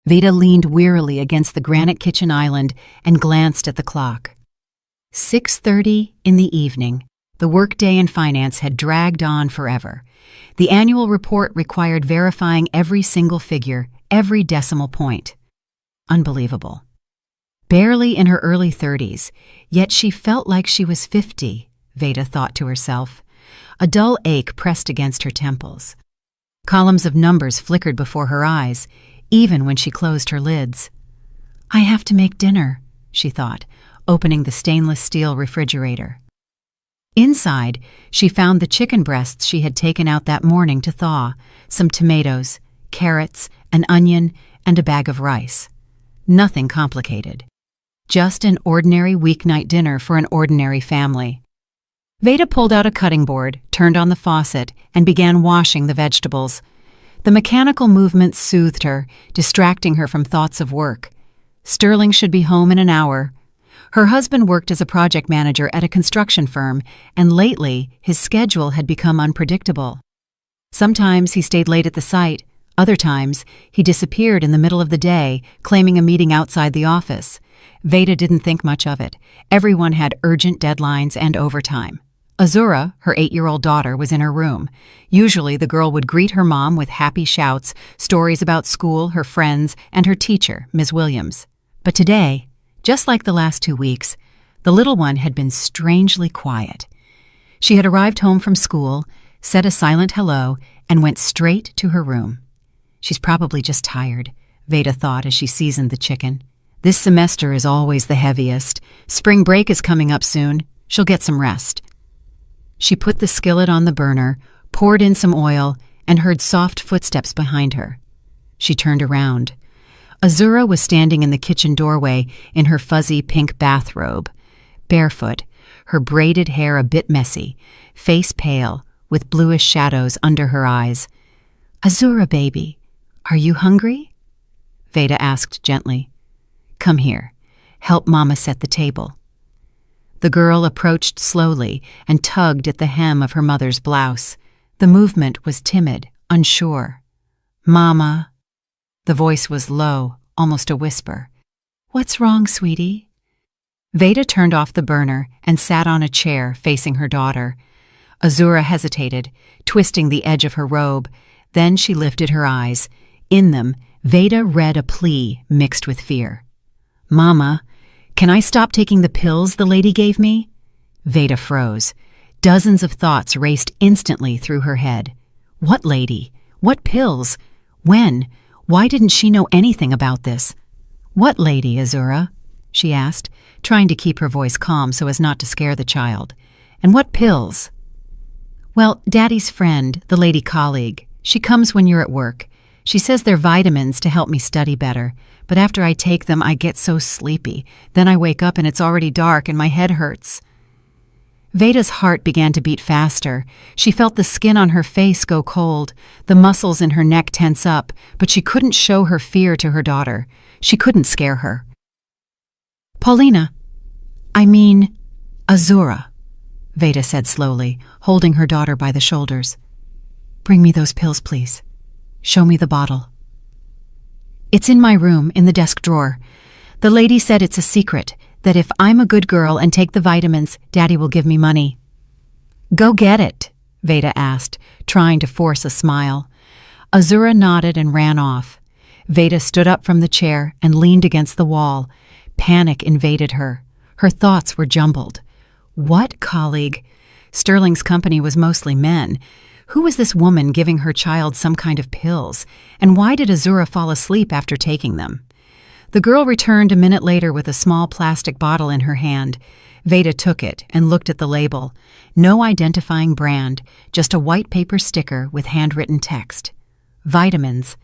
Veda leaned wearily against the granite kitchen island and glanced at the clock. 6:30 in the evening. The workday in finance had dragged on forever. The annual report required verifying every single figure, every decimal point. Unbelievable. Barely in her early 30s, yet she felt like she was 50, Veda thought to herself. A dull ache pressed against her temples. Columns of numbers flickered before her eyes, even when she closed her lids. I have to make dinner, she thought, opening the stainless steel refrigerator. Inside, she found the chicken breasts she had taken out that morning to thaw, some tomatoes, carrots, an onion, and a bag of rice. Nothing complicated. Just an ordinary weeknight dinner for an ordinary family. Veda pulled out a cutting board, turned on the faucet, and began washing the vegetables. The mechanical movement soothed her, distracting her from thoughts of work. Sterling should be home in an hour. Her husband worked as a project manager at a construction firm, and lately his schedule had become unpredictable. Sometimes he stayed late at the site, other times he disappeared in the middle of the day, claiming a meeting outside the office. Veda didn't think much of it. Everyone had urgent deadlines and overtime. Azura, her 8-year-old daughter, was in her room. Usually the girl would greet her mom with happy shouts, stories about school, her friends, and her teacher, Ms. Williams. But today, just like the last 2 weeks, the little one had been strangely quiet. She had arrived home from school, said a silent hello, and went straight to her room. She's probably just tired, Veda thought as she seasoned the chicken. This semester is always the heaviest. Spring break is coming up soon. She'll get some rest. She put the skillet on the burner, poured in some oil, and heard soft footsteps behind her. She turned around. Azura was standing in the kitchen doorway in her fuzzy pink bathrobe, barefoot, her braided hair a bit messy, face pale, with bluish shadows under her eyes. Azura, baby, are you hungry? Veda asked gently. Come here. Help Mama set the table. The girl approached slowly and tugged at the hem of her mother's blouse. The movement was timid, unsure. Mama. The voice was low, almost a whisper. What's wrong, sweetie? Veda turned off the burner and sat on a chair facing her daughter. Azura hesitated, twisting the edge of her robe. Then she lifted her eyes. In them, Veda read a plea mixed with fear. Mama, can I stop taking the pills the lady gave me? Veda froze. Dozens of thoughts raced instantly through her head. What lady? What pills? When? Why didn't she know anything about this? What lady, Azura? She asked, trying to keep her voice calm so as not to scare the child. And what pills? Well, Daddy's friend, the lady colleague. She comes when you're at work. She says they're vitamins to help me study better, but after I take them, I get so sleepy. Then I wake up and it's already dark and my head hurts. Veda's heart began to beat faster. She felt the skin on her face go cold, the muscles in her neck tense up, but she couldn't show her fear to her daughter. She couldn't scare her. Paulina, I mean, Azura, Veda said slowly, holding her daughter by the shoulders. Bring me those pills, please. Show me the bottle. It's in my room, in the desk drawer. The lady said it's a secret, that if I'm a good girl and take the vitamins, Daddy will give me money. Go get it, Veda asked, trying to force a smile. Azura nodded and ran off. Veda stood up from the chair and leaned against the wall. Panic invaded her. Her thoughts were jumbled. What colleague? Sterling's company was mostly men. Who was this woman giving her child some kind of pills, and why did Azura fall asleep after taking them? The girl returned a minute later with a small plastic bottle in her hand. Veda took it and looked at the label. No identifying brand, just a white paper sticker with handwritten text. Vitamins.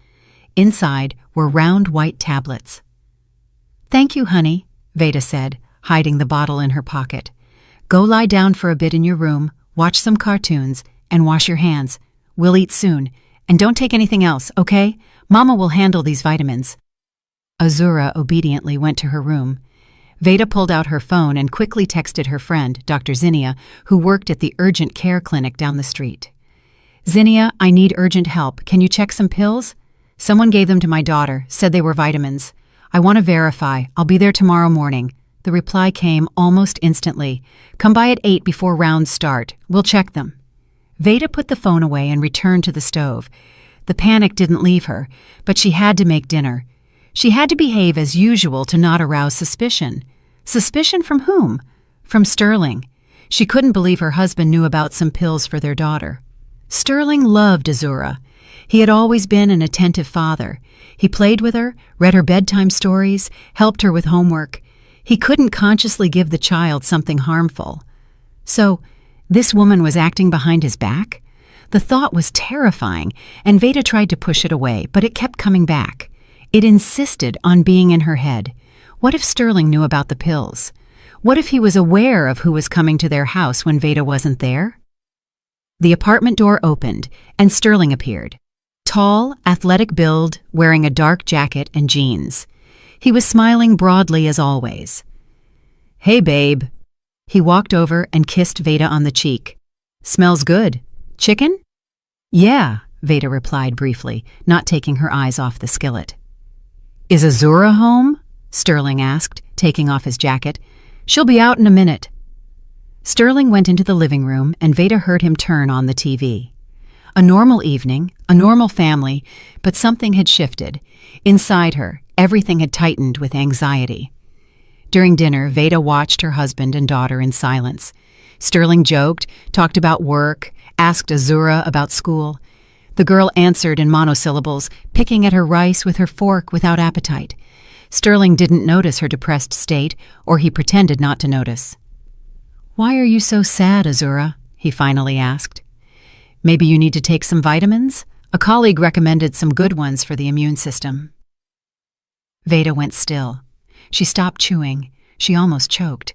Inside were round white tablets. Thank you, honey, Veda said, hiding the bottle in her pocket. Go lie down for a bit in your room, watch some cartoons, and wash your hands. We'll eat soon. And don't take anything else, okay? Mama will handle these vitamins. Azura obediently went to her room. Veda pulled out her phone and quickly texted her friend, Dr. Zinnia, who worked at the urgent care clinic down the street. Zinnia, I need urgent help. Can you check some pills? Someone gave them to my daughter, said they were vitamins. I want to verify. I'll be there tomorrow morning. The reply came almost instantly. Come by at 8 before rounds start. We'll check them. Veda put the phone away and returned to the stove. The panic didn't leave her, but she had to make dinner. She had to behave as usual to not arouse suspicion. Suspicion from whom? From Sterling. She couldn't believe her husband knew about some pills for their daughter. Sterling loved Azura. He had always been an attentive father. He played with her, read her bedtime stories, helped her with homework. He couldn't consciously give the child something harmful. So, this woman was acting behind his back? The thought was terrifying, and Veda tried to push it away, but it kept coming back. It insisted on being in her head. What if Sterling knew about the pills? What if he was aware of who was coming to their house when Veda wasn't there? The apartment door opened, and Sterling appeared. Tall, athletic build, wearing a dark jacket and jeans. He was smiling broadly as always. "Hey, babe." He walked over and kissed Veda on the cheek. "Smells good. Chicken?" "Yeah," Veda replied briefly, not taking her eyes off the skillet. "Is Azura home?" Sterling asked, taking off his jacket. "She'll be out in a minute." Sterling went into the living room, and Veda heard him turn on the TV. A normal evening, a normal family, but something had shifted. Inside her, everything had tightened with anxiety. During dinner, Veda watched her husband and daughter in silence. Sterling joked, talked about work, asked Azura about school. The girl answered in monosyllables, picking at her rice with her fork without appetite. Sterling didn't notice her depressed state, or he pretended not to notice. "Why are you so sad, Azura?" he finally asked. "Maybe you need to take some vitamins? A colleague recommended some good ones for the immune system." Veda went still. She stopped chewing. She almost choked.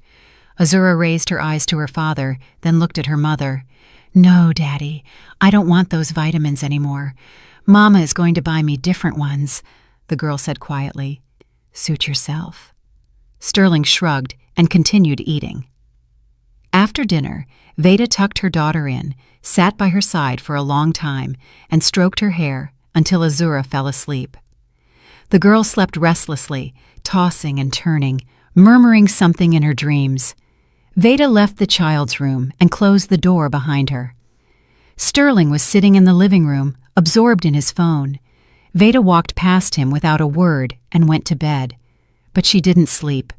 Azura raised her eyes to her father, then looked at her mother. "No, Daddy, I don't want those vitamins anymore. Mama is going to buy me different ones," the girl said quietly. "Suit yourself." Sterling shrugged and continued eating. After dinner, Veda tucked her daughter in, sat by her side for a long time, and stroked her hair until Azura fell asleep. The girl slept restlessly, tossing and turning, murmuring something in her dreams. Veda left the child's room and closed the door behind her. Sterling was sitting in the living room, absorbed in his phone. Veda walked past him without a word and went to bed. But she didn't sleep.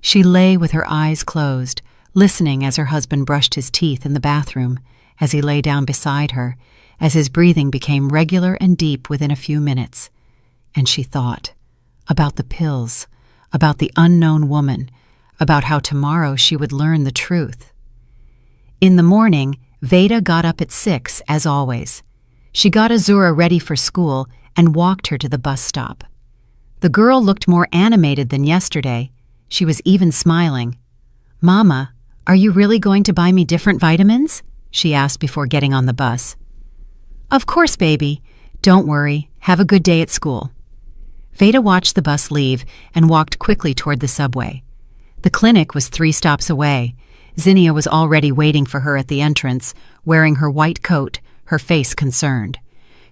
She lay with her eyes closed, listening as her husband brushed his teeth in the bathroom, as he lay down beside her, as his breathing became regular and deep within a few minutes. And she thought about the pills, about the unknown woman, about how tomorrow she would learn the truth. In the morning, Veda got up at 6, as always. She got Azura ready for school and walked her to the bus stop. The girl looked more animated than yesterday. She was even smiling. "Mama, are you really going to buy me different vitamins?" she asked before getting on the bus. "Of course, baby. Don't worry. Have a good day at school." Veda watched the bus leave and walked quickly toward the subway. The clinic was 3 stops away. Zinnia was already waiting for her at the entrance, wearing her white coat, her face concerned.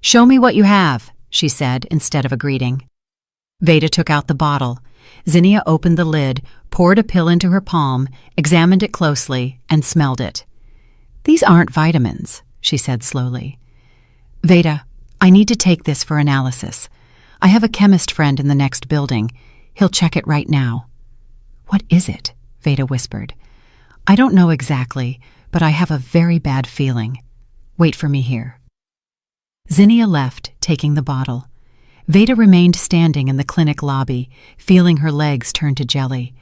"Show me what you have," she said instead of a greeting. Veda took out the bottle. Zinnia opened the lid, poured a pill into her palm, examined it closely, and smelled it. "These aren't vitamins," she said slowly. "Veda, I need to take this for analysis. I have a chemist friend in the next building. He'll check it right now." "What is it?" Veda whispered. "I don't know exactly, but I have a very bad feeling. Wait for me here." Zinnia left, taking the bottle. Veda remained standing in the clinic lobby, feeling her legs turn to jelly.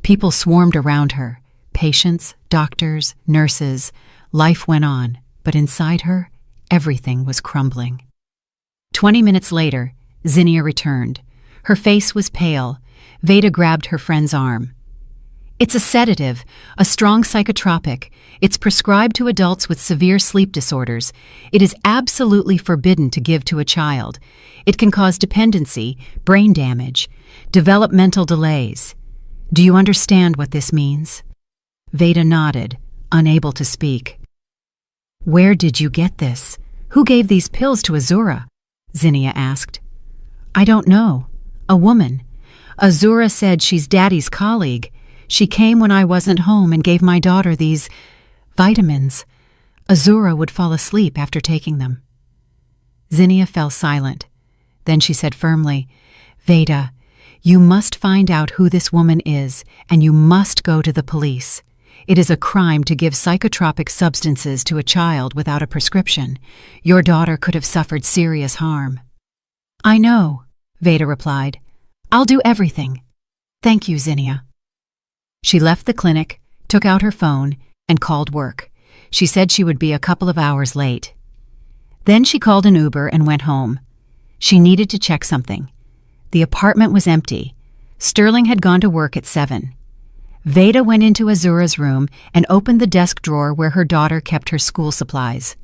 People swarmed around her. Patients, doctors, nurses. Life went on, but inside her, everything was crumbling. 20 minutes later, Zinnia returned. Her face was pale. Veda grabbed her friend's arm. "It's a sedative, a strong psychotropic. It's prescribed to adults with severe sleep disorders. It is absolutely forbidden to give to a child. It can cause dependency, brain damage, developmental delays. Do you understand what this means?" Veda nodded, unable to speak. "Where did you get this? Who gave these pills to Azura?" Zinnia asked. I don't know. A woman. Azura said she's Daddy's colleague. She came when I wasn't home and gave my daughter these vitamins. Azura would fall asleep after taking them. Zinnia fell silent. Then she said firmly, Veda, you must find out who this woman is, and you must go to the police. It is a crime to give psychotropic substances to a child without a prescription. Your daughter could have suffered serious harm. I know, Veda replied. I'll do everything. Thank you, Zinnia. She left the clinic, took out her phone, and called work. She said she would be a couple of hours late. Then she called an Uber and went home. She needed to check something. The apartment was empty. Sterling had gone to work at 7. Veda went into Azura's room and opened the desk drawer where her daughter kept her school supplies.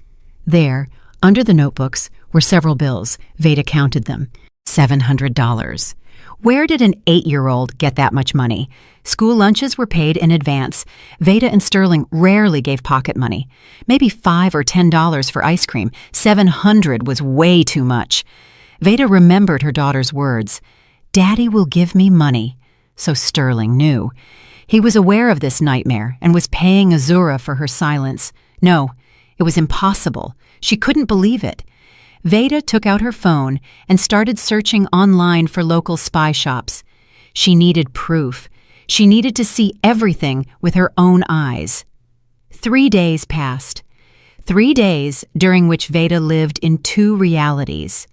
There, under the notebooks, were several bills. Veda counted them. $700. Where did an 8-year-old get that much money? School lunches were paid in advance. Veda and Sterling rarely gave pocket money. Maybe $5 or $10 for ice cream. $700 was way too much. Veda remembered her daughter's words. Daddy will give me money. So Sterling knew. He was aware of this nightmare and was paying Azura for her silence. No, it was impossible. She couldn't believe it. Veda took out her phone and started searching online for local spy shops. She needed proof. She needed to see everything with her own eyes. 3 days passed. 3 days during which Veda lived in 2 realities.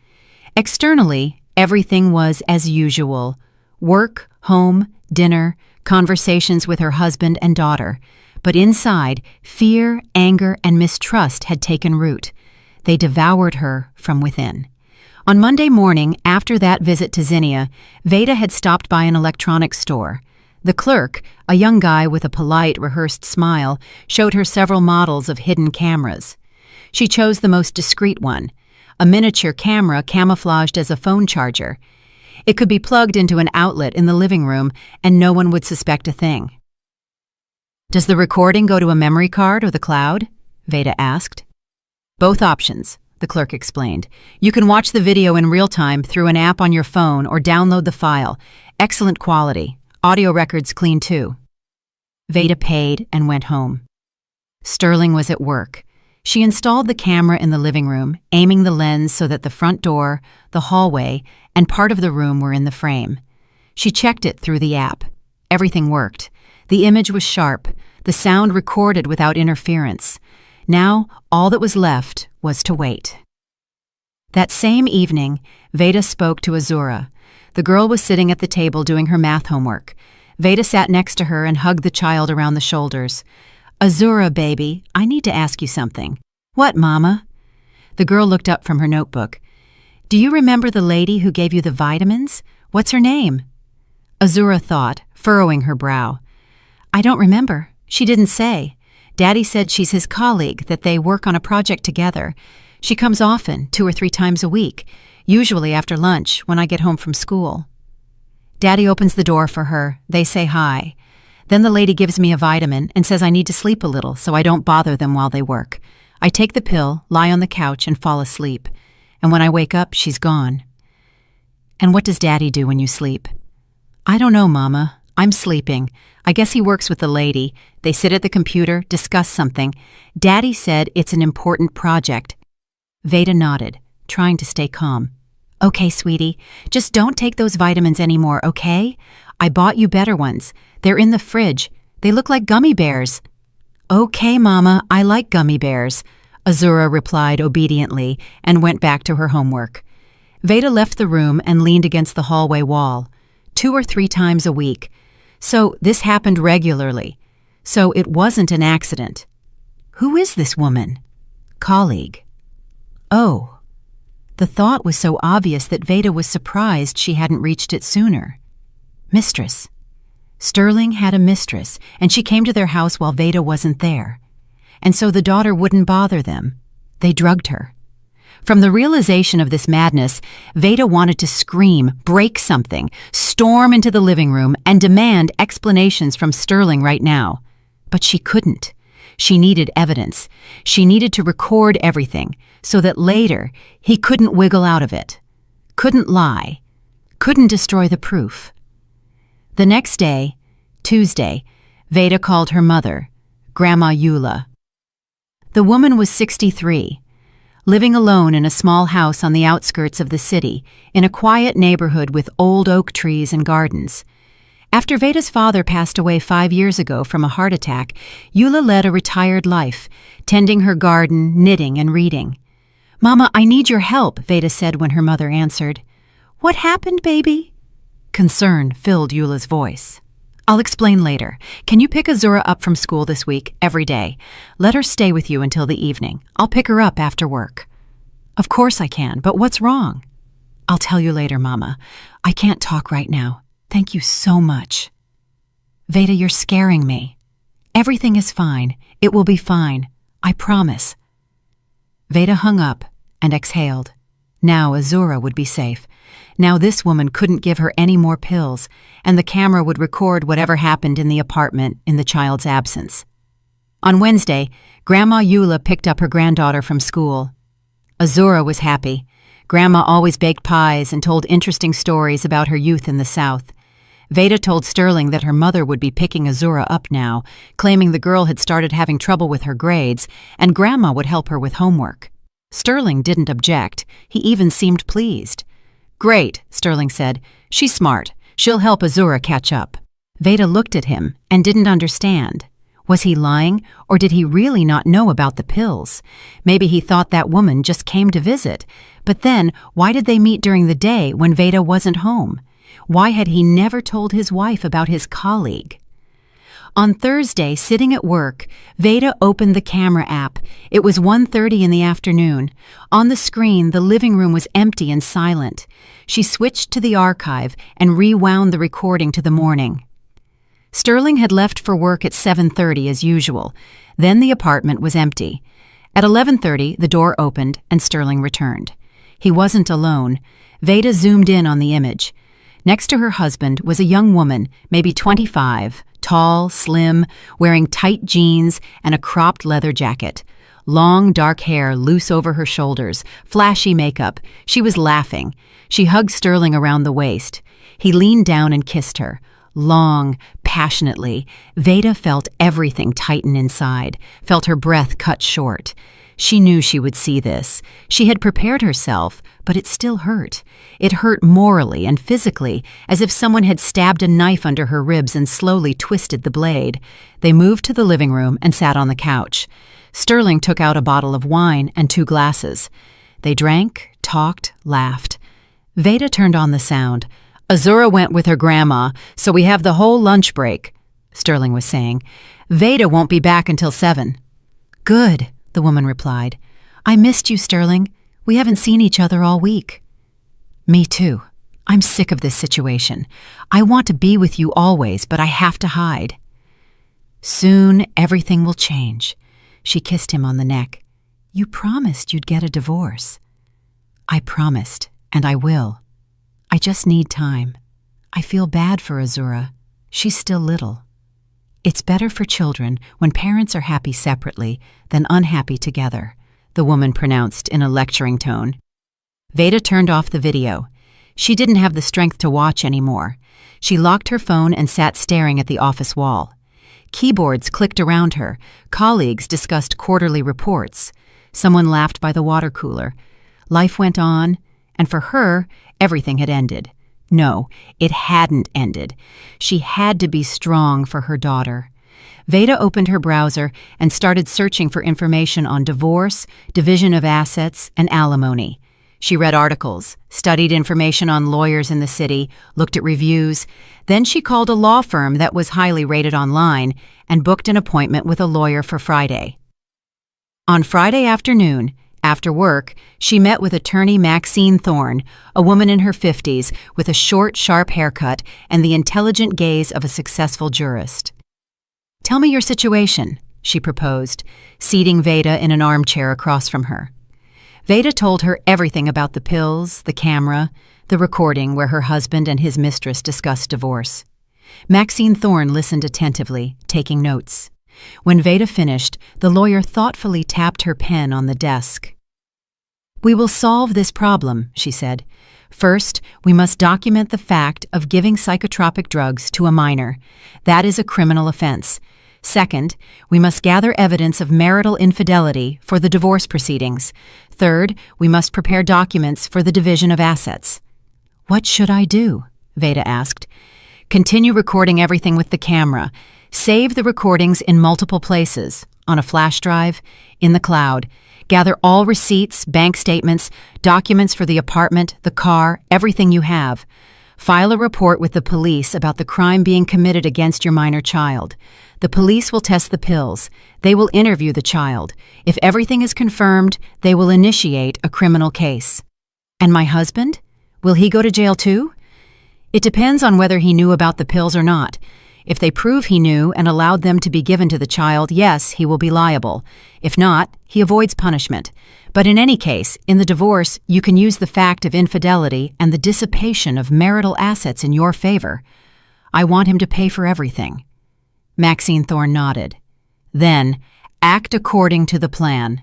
Externally, everything was as usual. Work, home, dinner, conversations with her husband and daughter. But inside, fear, anger, and mistrust had taken root. They devoured her from within. On Monday morning, after that visit to Zinnia, Veda had stopped by an electronics store. The clerk, a young guy with a polite, rehearsed smile, showed her several models of hidden cameras. She chose the most discreet one, a miniature camera camouflaged as a phone charger. It could be plugged into an outlet in the living room, and no one would suspect a thing. Does the recording go to a memory card or the cloud? Veda asked. Both options, the clerk explained. You can watch the video in real time through an app on your phone or download the file. Excellent quality. Audio records clean too. Veda paid and went home. Sterling was at work. She installed the camera in the living room, aiming the lens so that the front door, the hallway, and part of the room were in the frame. She checked it through the app. Everything worked. The image was sharp, the sound recorded without interference. Now, all that was left was to wait. That same evening, Veda spoke to Azura. The girl was sitting at the table doing her math homework. Veda sat next to her and hugged the child around the shoulders. Azura, baby, I need to ask you something. What, Mama? The girl looked up from her notebook. Do you remember the lady who gave you the vitamins? What's her name? Azura thought, furrowing her brow. I don't remember. She didn't say. Daddy said she's his colleague, that they work on a project together. She comes often, 2 or 3 times a week, usually after lunch when I get home from school. Daddy opens the door for her. They say hi. Then the lady gives me a vitamin and says I need to sleep a little so I don't bother them while they work. I take the pill, lie on the couch, and fall asleep. And when I wake up, she's gone. And what does Daddy do when you sleep? I don't know, Mama. I'm sleeping. I guess he works with the lady. They sit at the computer, discuss something. Daddy said it's an important project. Veda nodded, trying to stay calm. Okay, sweetie, just don't take those vitamins anymore, okay? I bought you better ones. They're in the fridge. They look like gummy bears. Okay, Mama, I like gummy bears, Azura replied obediently and went back to her homework. Veda left the room and leaned against the hallway wall. 2 or 3 times a week. So this happened regularly. So it wasn't an accident. Who is this woman? Colleague. Oh. The thought was so obvious that Veda was surprised she hadn't reached it sooner. Mistress. Sterling had a mistress, and she came to their house while Veda wasn't there. And so the daughter wouldn't bother them. They drugged her. From the realization of this madness, Veda wanted to scream, break something, storm into the living room, and demand explanations from Sterling right now. But she couldn't. She needed evidence. She needed to record everything, so that later he couldn't wiggle out of it. Couldn't lie. couldn't destroy the proof. The next day, Tuesday, Veda called her mother, Grandma Eula. The woman was 63, living alone in a small house on the outskirts of the city, in a quiet neighborhood with old oak trees and gardens. After Veda's father passed away 5 years ago from a heart attack, Eula led a retired life, tending her garden, knitting, and reading. "Mama, I need your help," Veda said when her mother answered. "What happened, baby?" Concern filled Eula's voice. "I'll explain later. Can you pick Azura up from school this week, every day? Let her stay with you until the evening. I'll pick her up after work." "Of course I can, but what's wrong?" "I'll tell you later, Mama. I can't talk right now. Thank you so much." "Veda, you're scaring me." "Everything is fine. It will be fine. I promise." Veda hung up and exhaled. Now Azura would be safe. Now this woman couldn't give her any more pills, and the camera would record whatever happened in the apartment in the child's absence. On Wednesday, Grandma Eula picked up her granddaughter from school. Azura was happy. Grandma always baked pies and told interesting stories about her youth in the South. Veda told Sterling that her mother would be picking Azura up now, claiming the girl had started having trouble with her grades, and Grandma would help her with homework. Sterling didn't object. He even seemed pleased. "Great," Sterling said. "She's smart. She'll help Azura catch up." Veda looked at him and didn't understand. Was he lying, or did he really not know about the pills? Maybe he thought that woman just came to visit. But then, why did they meet during the day when Veda wasn't home? Why had he never told his wife about his colleague? On Thursday, sitting at work, Veda opened the camera app. It was 1:30 in the afternoon. On the screen, the living room was empty and silent. She switched to the archive and rewound the recording to the morning. Sterling had left for work at 7:30 as usual. Then the apartment was empty. At 11:30, the door opened and Sterling returned. He wasn't alone. Veda zoomed in on the image. Next to her husband was a young woman, maybe 25, tall, slim, wearing tight jeans and a cropped leather jacket. Long, dark hair loose over her shoulders, flashy makeup. She was laughing. She hugged Sterling around the waist. He leaned down and kissed her. Long, passionately. Veda felt everything tighten inside, felt her breath cut short. She knew she would see this. She had prepared herself, but it still hurt. It hurt morally and physically, as if someone had stabbed a knife under her ribs and slowly twisted the blade. They moved to the living room and sat on the couch. Sterling took out a bottle of wine and 2 glasses. They drank, talked, laughed. Veda turned on the sound. "Azura went with her grandma, so we have the whole lunch break," Sterling was saying. "Veda won't be back until 7. "Good," the woman replied. "I missed you, Sterling. We haven't seen each other all week." "Me too. I'm sick of this situation. I want to be with you always, but I have to hide." "Soon everything will change." She kissed him on the neck. "You promised you'd get a divorce." "I promised, and I will. I just need time. I feel bad for Azura. She's still little. It's better for children when parents are happy separately than unhappy together," the woman pronounced in a lecturing tone. Veda turned off the video. She didn't have the strength to watch anymore. She locked her phone and sat staring at the office wall. Keyboards clicked around her. Colleagues discussed quarterly reports. Someone laughed by the water cooler. Life went on, and for her, everything had ended. No, it hadn't ended. She had to be strong for her daughter. Veda opened her browser and started searching for information on divorce, division of assets, and alimony. She read articles, studied information on lawyers in the city, looked at reviews. Then she called a law firm that was highly rated online and booked an appointment with a lawyer for Friday. On Friday afternoon, after work, she met with attorney Maxine Thorne, a woman in her 50s with a short, sharp haircut and the intelligent gaze of a successful jurist. "Tell me your situation," she proposed, seating Veda in an armchair across from her. Veda told her everything about the pills, the camera, the recording where her husband and his mistress discussed divorce. Maxine Thorne listened attentively, taking notes. When Veda finished, the lawyer thoughtfully tapped her pen on the desk. "We will solve this problem," she said. First, we must document the fact of giving psychotropic drugs to a minor. That is a criminal offense. Second, we must gather evidence of marital infidelity for the divorce proceedings. Third, we must prepare documents for the division of assets. What should I do? Veda asked. Continue recording everything with the camera. Save the recordings in multiple places, on a flash drive, in the cloud. Gather all receipts, bank statements, documents for the apartment, the car, everything you have. File a report with the police about the crime being committed against your minor child. The police will test the pills. They will interview the child. If everything is confirmed, they will initiate a criminal case. And my husband? Will he go to jail too? It depends on whether he knew about the pills or not. If they prove he knew and allowed them to be given to the child, yes, he will be liable. If not, he avoids punishment. But in any case, in the divorce, you can use the fact of infidelity and the dissipation of marital assets in your favor. I want him to pay for everything. Maxine Thorne nodded. Then, act according to the plan.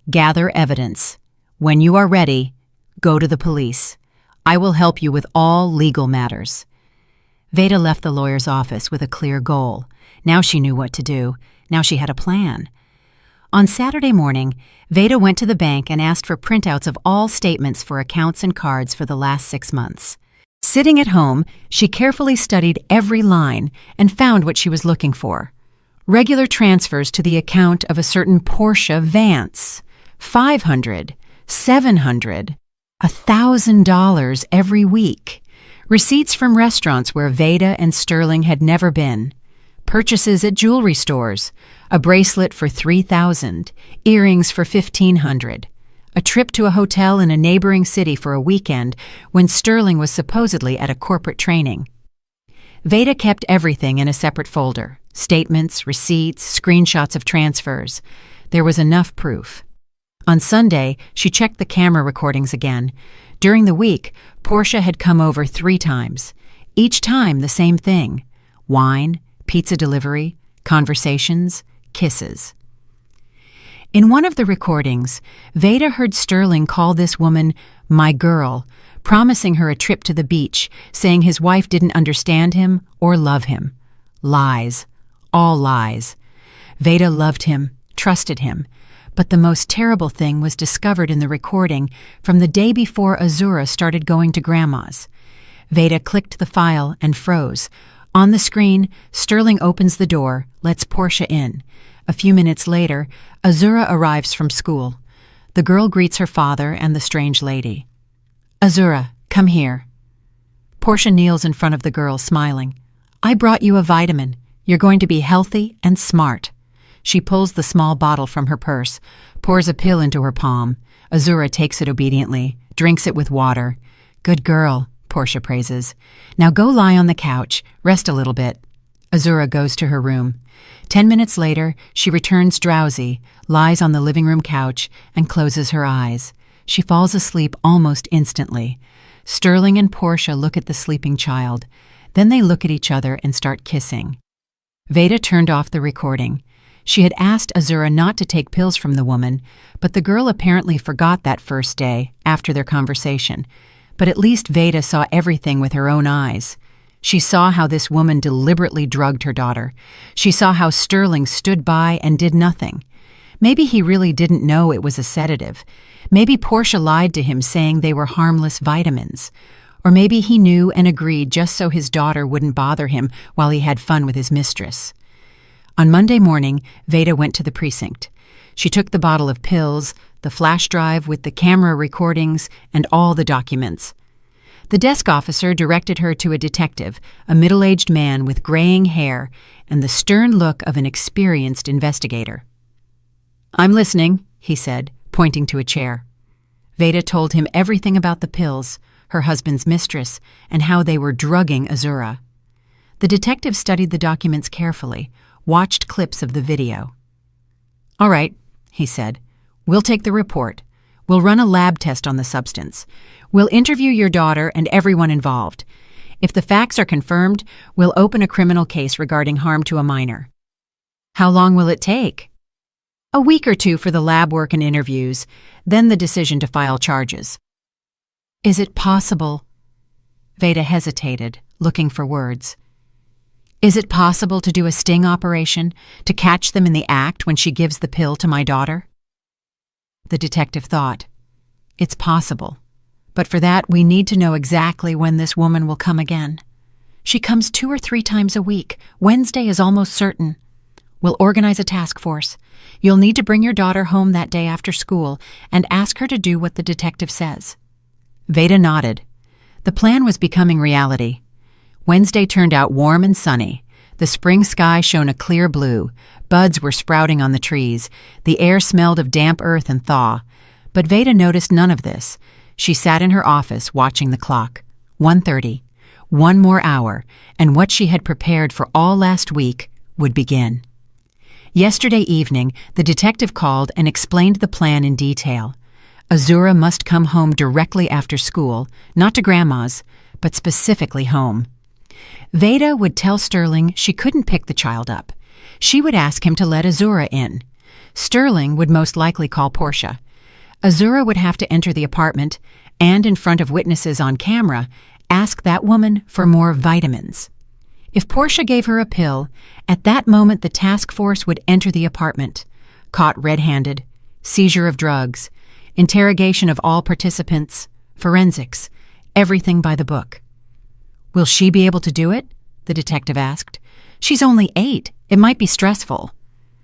Gather evidence. When you are ready, go to the police. I will help you with all legal matters. Veda left the lawyer's office with a clear goal. Now she knew what to do. Now she had a plan. On Saturday morning, Veda went to the bank and asked for printouts of all statements for accounts and cards for the last 6 months. Sitting at home, she carefully studied every line and found what she was looking for. Regular transfers to the account of a certain Portia Vance. $500, $700, $1,000 every week. Receipts from restaurants where Veda and Sterling had never been. Purchases at jewelry stores. A bracelet for $3,000, earrings for $1,500. A trip to a hotel in a neighboring city for a weekend when Sterling was supposedly at a corporate training. Veda kept everything in a separate folder. Statements, receipts, screenshots of transfers. There was enough proof. On Sunday, she checked the camera recordings again. During the week, Portia had come over 3 times. Each time the same thing. Wine, pizza delivery, conversations, kisses. In one of the recordings, Veda heard Sterling call this woman my girl, promising her a trip to the beach, saying his wife didn't understand him or love him. Lies. All lies. Veda loved him, trusted him. But the most terrible thing was discovered in the recording from the day before Azura started going to Grandma's. Veda clicked the file and froze. On the screen, Sterling opens the door, lets Portia in. A few minutes later, Azura arrives from school. The girl greets her father and the strange lady. Azura, come here. Portia kneels in front of the girl, smiling. I brought you a vitamin. You're going to be healthy and smart. She pulls the small bottle from her purse, pours a pill into her palm. Azura takes it obediently, drinks it with water. Good girl, Portia praises. Now go lie on the couch, rest a little bit. Azura goes to her room. 10 minutes later, she returns drowsy, lies on the living room couch, and closes her eyes. She falls asleep almost instantly. Sterling and Portia look at the sleeping child. Then they look at each other and start kissing. Veda turned off the recording. She had asked Azura not to take pills from the woman, but the girl apparently forgot that first day, after their conversation. But at least Veda saw everything with her own eyes. She saw how this woman deliberately drugged her daughter. She saw how Sterling stood by and did nothing. Maybe he really didn't know it was a sedative. Maybe Portia lied to him saying they were harmless vitamins. Or maybe he knew and agreed just so his daughter wouldn't bother him while he had fun with his mistress. On Monday morning, Veda went to the precinct. She took the bottle of pills, the flash drive with the camera recordings, and all the documents. The desk officer directed her to a detective, a middle-aged man with graying hair and the stern look of an experienced investigator. I'm listening, he said, pointing to a chair. Veda told him everything about the pills, her husband's mistress, and how they were drugging Azura. The detective studied the documents carefully, watched clips of the video. All right, he said. We'll take the report. We'll run a lab test on the substance. We'll interview your daughter and everyone involved. If the facts are confirmed, we'll open a criminal case regarding harm to a minor. How long will it take? A week or 2 for the lab work and interviews, then the decision to file charges. Is it possible? Veda hesitated, looking for words. Is it possible to do a sting operation, to catch them in the act when she gives the pill to my daughter? The detective thought, it's possible, but for that we need to know exactly when this woman will come again. She comes 2 or 3 times a week. Wednesday is almost certain. We'll organize a task force. You'll need to bring your daughter home that day after school and ask her to do what the detective says. Veda nodded. The plan was becoming reality. Wednesday turned out warm and sunny. The spring sky shone a clear blue. Buds were sprouting on the trees. The air smelled of damp earth and thaw. But Veda noticed none of this. She sat in her office watching the clock. 1:30. 1 more hour, and what she had prepared for all last week would begin. Yesterday evening, the detective called and explained the plan in detail. Azura must come home directly after school, not to Grandma's, but specifically home. Veda would tell Sterling she couldn't pick the child up. She would ask him to let Azura in. Sterling would most likely call Portia. Azura would have to enter the apartment and, in front of witnesses on camera, ask that woman for more vitamins. If Portia gave her a pill, at that moment the task force would enter the apartment. Caught red-handed, seizure of drugs, interrogation of all participants, forensics, everything by the book. Will she be able to do it? The detective asked. She's only 8. It might be stressful.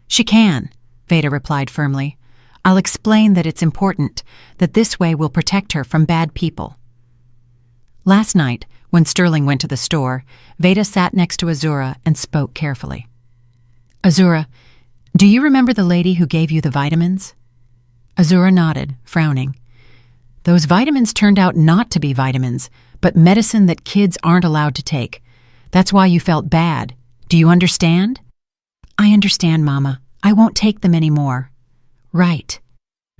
She can, Veda replied firmly. I'll explain that it's important, that this way we'll protect her from bad people. Last night, when Sterling went to the store, Veda sat next to Azura and spoke carefully. Azura, do you remember the lady who gave you the vitamins? Azura nodded, frowning. Those vitamins turned out not to be vitamins, but medicine that kids aren't allowed to take. That's why you felt bad. Do you understand? I understand, Mama. I won't take them anymore. Right.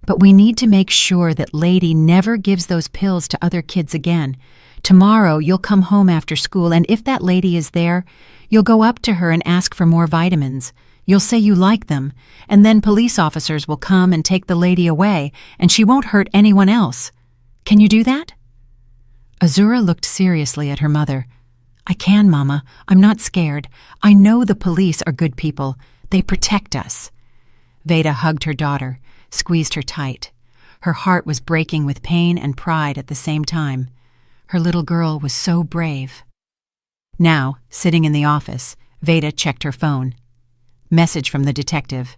But we need to make sure that Lady never gives those pills to other kids again. Tomorrow you'll come home after school, and if that lady is there, you'll go up to her and ask for more vitamins. You'll say you like them, and then police officers will come and take the lady away, and she won't hurt anyone else. Can you do that? Azura looked seriously at her mother. I can, Mama. I'm not scared. I know the police are good people. They protect us. Veda hugged her daughter, squeezed her tight. Her heart was breaking with pain and pride at the same time. Her little girl was so brave. Now, sitting in the office, Veda checked her phone. Message from the detective.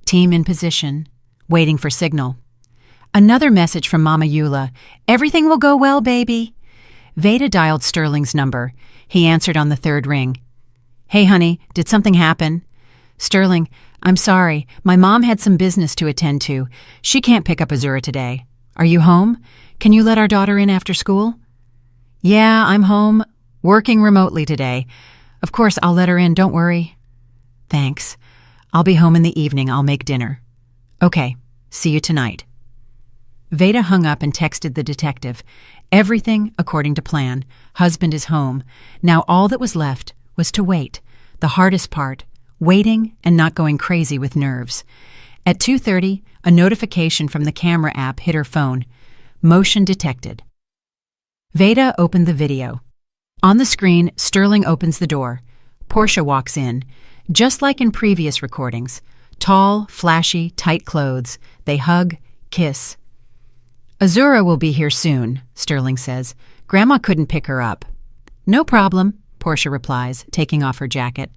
Team in position, waiting for signal. Another message from Mama Eula. Everything will go well, baby. Veda dialed Sterling's number. He answered on the 3rd ring. Hey, honey, did something happen? Sterling, I'm sorry. My mom had some business to attend to. She can't pick up Azura today. Are you home? Can you let our daughter in after school? Yeah, I'm home, working remotely today. Of course, I'll let her in, don't worry. Thanks. I'll be home in the evening. I'll make dinner. Okay, see you tonight. Veda hung up and texted the detective. Everything according to plan. Husband is home. Now all that was left was to wait. The hardest part, waiting and not going crazy with nerves. At 2:30, a notification from the camera app hit her phone. Motion detected. Veda opened the video. On the screen, Sterling opens the door. Portia walks in. Just like in previous recordings. Tall, flashy, tight clothes. They hug, kiss. Azura will be here soon, Sterling says. Grandma couldn't pick her up. No problem, Portia replies, taking off her jacket.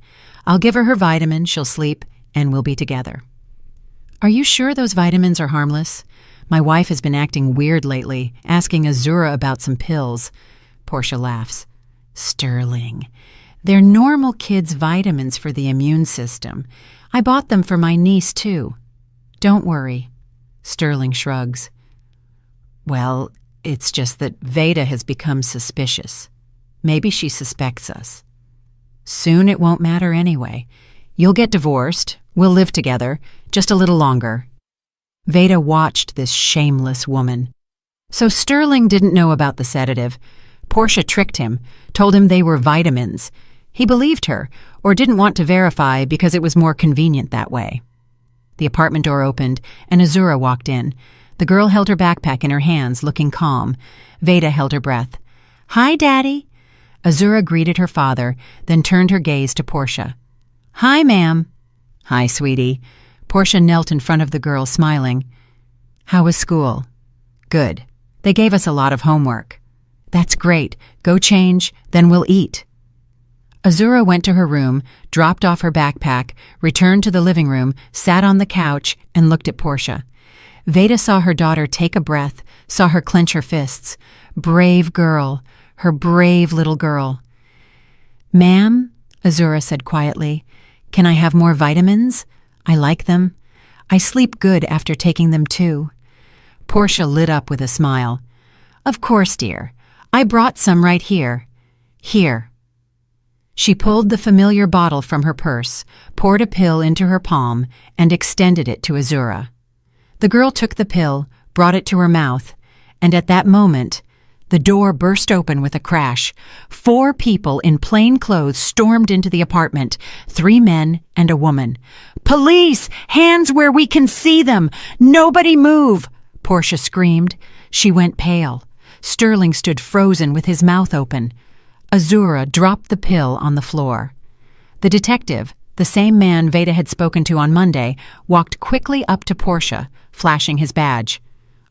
I'll give her vitamin, she'll sleep, and we'll be together. Are you sure those vitamins are harmless? My wife has been acting weird lately, asking Azura about some pills. Portia laughs. Sterling. They're normal kids' vitamins for the immune system. I bought them for my niece, too. Don't worry. Sterling shrugs. Well, it's just that Veda has become suspicious. Maybe she suspects us. Soon it won't matter anyway. You'll get divorced. We'll live together, just a little longer. Veda watched this shameless woman. So Sterling didn't know about the sedative. Portia tricked him, told him they were vitamins. He believed her, or didn't want to verify because it was more convenient that way. The apartment door opened, and Azura walked in. The girl held her backpack in her hands, looking calm. Veda held her breath. "Hi, Daddy." Azura greeted her father, then turned her gaze to Portia. "Hi, ma'am." "Hi, sweetie." Portia knelt in front of the girl, smiling. "How was school?" "Good. They gave us a lot of homework." "That's great. Go change, then we'll eat." Azura went to her room, dropped off her backpack, returned to the living room, sat on the couch, and looked at Portia. Veda saw her daughter take a breath, saw her clench her fists. Brave girl, her brave little girl. "Ma'am," Azura said quietly, "can I have more vitamins? I like them. I sleep good after taking them too." Portia lit up with a smile. "Of course, dear. I brought some right here. Here." She pulled the familiar bottle from her purse, poured a pill into her palm, and extended it to Azura. The girl took the pill, brought it to her mouth, and at that moment, the door burst open with a crash. 4 people in plain clothes stormed into the apartment, 3 men and a woman. "Police! Hands where we can see them! Nobody move!" Portia screamed. She went pale. Sterling stood frozen with his mouth open. Azura dropped the pill on the floor. The detective, the same man Veda had spoken to on Monday, walked quickly up to Portia, flashing his badge.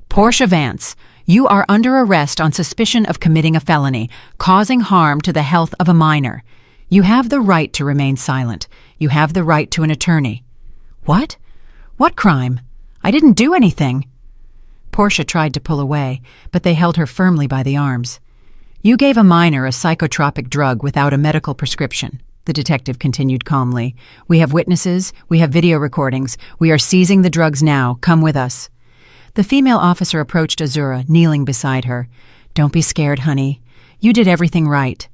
"Portia Vance, you are under arrest on suspicion of committing a felony, causing harm to the health of a minor. You have the right to remain silent. You have the right to an attorney." "What? What crime? I didn't do anything." Portia tried to pull away, but they held her firmly by the arms. "You gave a minor a psychotropic drug without a medical prescription," the detective continued calmly. "We have witnesses, we have video recordings. We are seizing the drugs now. Come with us." The female officer approached Azura, kneeling beside her. "Don't be scared, honey. You did everything right.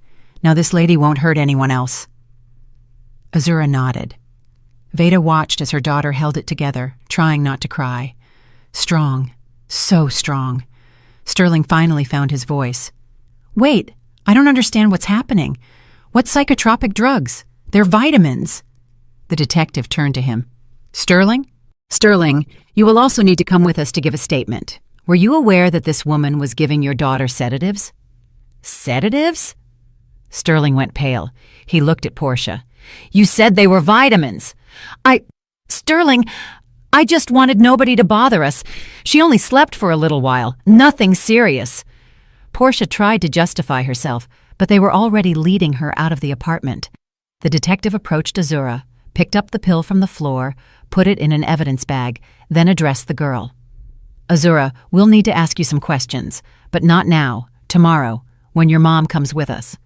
Now this lady won't hurt anyone else." Azura nodded. Veda watched as her daughter held it together, trying not to cry. Strong. So strong. Sterling finally found his voice. "Wait, I don't understand what's happening. What psychotropic drugs? They're vitamins." The detective turned to him. "Sterling? Sterling, you will also need to come with us to give a statement. Were you aware that this woman was giving your daughter sedatives?" "Sedatives?" Sterling went pale. He looked at Portia. "You said they were vitamins." Sterling, I just wanted nobody to bother us. She only slept for a little while. Nothing serious." Portia tried to justify herself, but they were already leading her out of the apartment. The detective approached Azura, picked up the pill from the floor, put it in an evidence bag, then addressed the girl. "Azura, we'll need to ask you some questions, but not now, tomorrow, when your mom comes with us."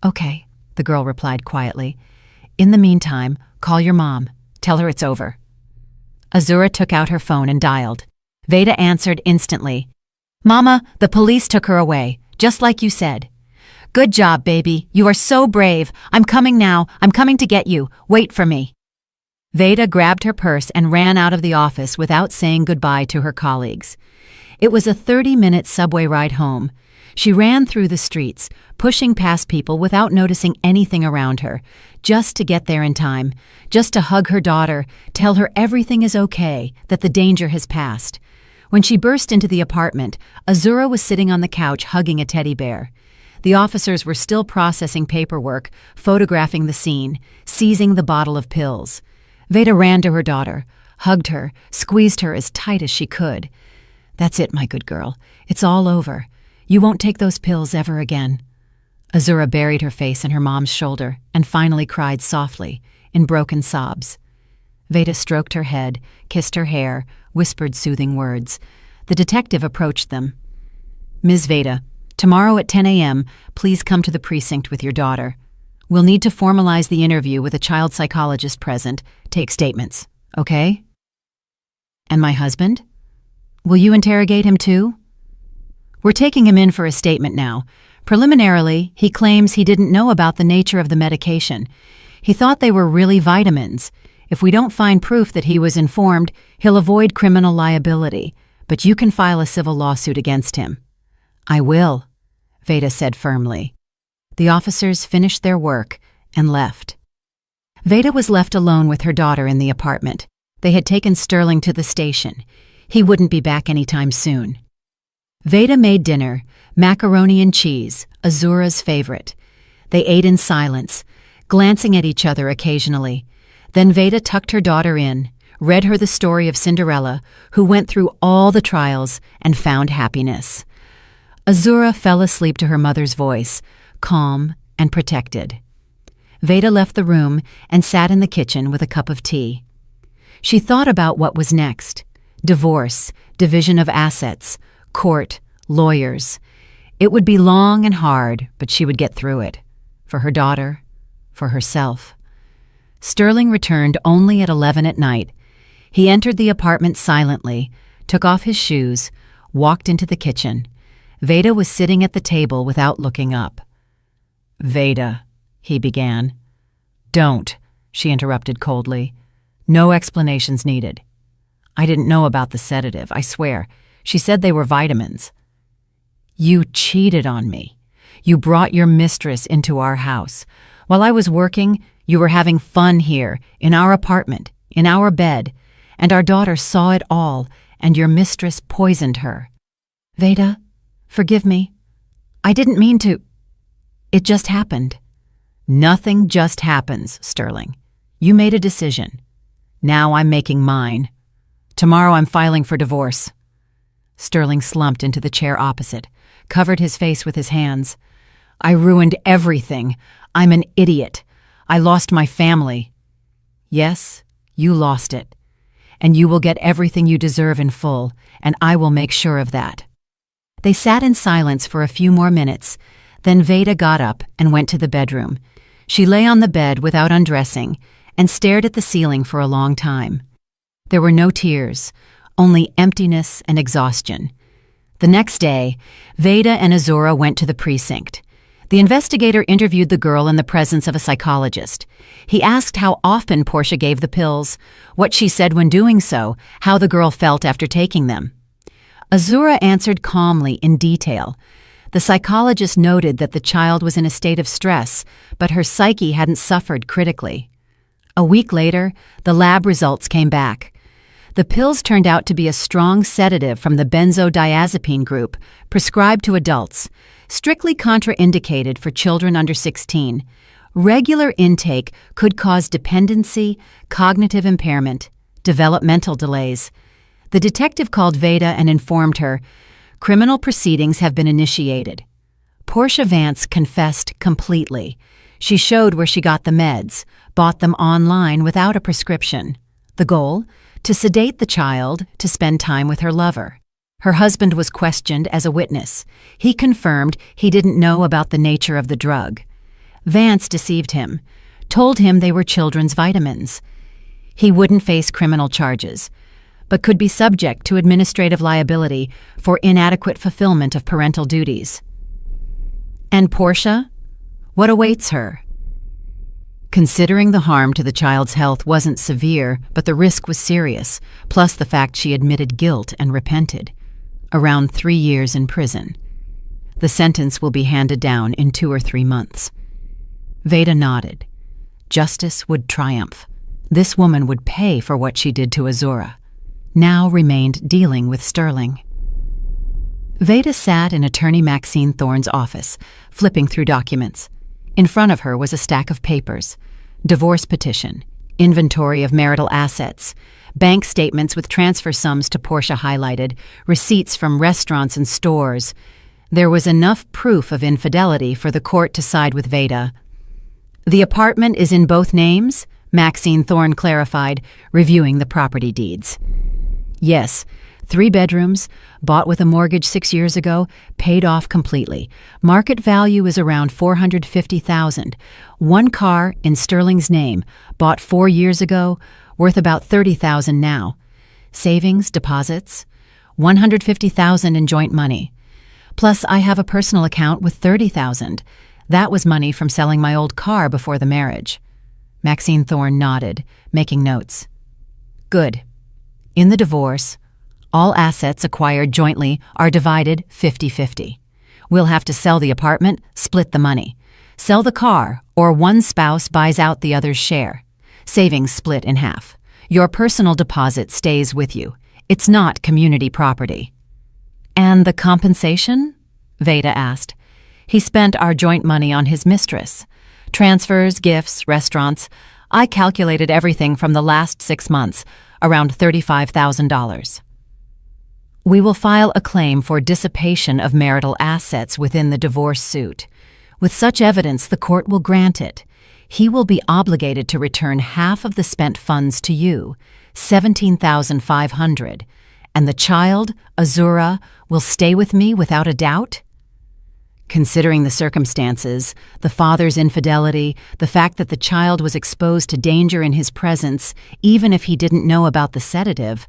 "Okay," the girl replied quietly. "In the meantime, call your mom. Tell her it's over." Azura took out her phone and dialed. Veda answered instantly. "Mama, the police took her away, just like you said." "Good job, baby. You are so brave. I'm coming now. I'm coming to get you. Wait for me." Veda grabbed her purse and ran out of the office without saying goodbye to her colleagues. It was a 30-minute subway ride home. She ran through the streets, pushing past people without noticing anything around her, just to get there in time, just to hug her daughter, tell her everything is okay, that the danger has passed. When she burst into the apartment, Azura was sitting on the couch hugging a teddy bear. The officers were still processing paperwork, photographing the scene, seizing the bottle of pills. Veda ran to her daughter, hugged her, squeezed her as tight as she could. "That's it, my good girl. It's all over. You won't take those pills ever again." Azura buried her face in her mom's shoulder and finally cried softly, in broken sobs. Veda stroked her head, kissed her hair, whispered soothing words. The detective approached them. "Ms. Veda, tomorrow at 10 a.m., please come to the precinct with your daughter. We'll need to formalize the interview with a child psychologist present, take statements, okay?" "And my husband? Will you interrogate him too?" "We're taking him in for a statement now. Preliminarily, he claims he didn't know about the nature of the medication. He thought they were really vitamins. If we don't find proof that he was informed, he'll avoid criminal liability, but you can file a civil lawsuit against him." "I will," Veda said firmly. The officers finished their work and left. Veda was left alone with her daughter in the apartment. They had taken Sterling to the station. He wouldn't be back anytime soon. Veda made dinner, macaroni and cheese, Azura's favorite. They ate in silence, glancing at each other occasionally. Then Veda tucked her daughter in, read her the story of Cinderella, who went through all the trials and found happiness. Azura fell asleep to her mother's voice, calm and protected. Veda left the room and sat in the kitchen with a cup of tea. She thought about what was next: divorce, division of assets, court, lawyers. It would be long and hard, but she would get through it. For her daughter, for herself. Sterling returned only at 11 at night. He entered the apartment silently, took off his shoes, walked into the kitchen. Veda was sitting at the table without looking up. "Veda," he began. "Don't," she interrupted coldly. "No explanations needed. I didn't know about the sedative, I swear. She said they were vitamins." "You cheated on me. You brought your mistress into our house. While I was working, you were having fun here, in our apartment, in our bed, and our daughter saw it all, and your mistress poisoned her. Veda, forgive me. I didn't mean to. It just happened." "Nothing just happens, Sterling. You made a decision. Now I'm making mine. Tomorrow I'm filing for divorce." Sterling slumped into the chair opposite, covered his face with his hands. "I ruined everything. I'm an idiot. I lost my family." "Yes, you lost it. And you will get everything you deserve in full, and I will make sure of that." They sat in silence for a few more minutes. Then Veda got up and went to the bedroom. She lay on the bed without undressing and stared at the ceiling for a long time. There were no tears, only emptiness and exhaustion. The next day, Veda and Azura went to the precinct. The investigator interviewed the girl in the presence of a psychologist. He asked how often Portia gave the pills, what she said when doing so, how the girl felt after taking them. Azura answered calmly in detail. The psychologist noted that the child was in a state of stress, but her psyche hadn't suffered critically. A week later, the lab results came back. The pills turned out to be a strong sedative from the benzodiazepine group, prescribed to adults, strictly contraindicated for children under 16. Regular intake could cause dependency, cognitive impairment, developmental delays. The detective called Veda and informed her, "Criminal proceedings have been initiated." Portia Vance confessed completely. She showed where she got the meds, bought them online without a prescription. The goal? To sedate the child to spend time with her lover. Her husband was questioned as a witness. He confirmed he didn't know about the nature of the drug. Vance deceived him, told him they were children's vitamins. He wouldn't face criminal charges, but could be subject to administrative liability for inadequate fulfillment of parental duties. And Portia? What awaits her? Considering the harm to the child's health wasn't severe, but the risk was serious, plus the fact she admitted guilt and repented. Around 3 years in prison. The sentence will be handed down in 2 or 3 months. Veda nodded. Justice would triumph. This woman would pay for what she did to Azura. Now remained dealing with Sterling. Veda sat in attorney Maxine Thorne's office, flipping through documents. In front of her was a stack of papers: divorce petition, inventory of marital assets, bank statements with transfer sums to Portia highlighted, receipts from restaurants and stores. There was enough proof of infidelity for the court to side with Veda. "The apartment is in both names?" Maxine Thorne clarified, reviewing the property deeds. "Yes, 3 bedrooms, bought with a mortgage 6 years ago, paid off completely. Market value is around $450,000. 1 car in Sterling's name, bought 4 years ago, worth about $30,000 now. Savings, deposits, $150,000 in joint money. Plus, I have a personal account with $30,000. That was money from selling my old car before the marriage." Maxine Thorne nodded, making notes. "Good. In the divorce, all assets acquired jointly are divided 50-50. We'll have to sell the apartment, split the money. Sell the car, or one spouse buys out the other's share. Savings split in half. Your personal deposit stays with you. It's not community property. And the compensation? Veda asked. He spent our joint money on his mistress. Transfers, gifts, restaurants. I calculated everything from the last 6 months, around $35,000. We will file a claim for dissipation of marital assets within the divorce suit. With such evidence, the court will grant it. He will be obligated to return half of the spent funds to you, $17,500, and the child, Azura, will stay with me without a doubt? Considering the circumstances, the father's infidelity, the fact that the child was exposed to danger in his presence, even if he didn't know about the sedative,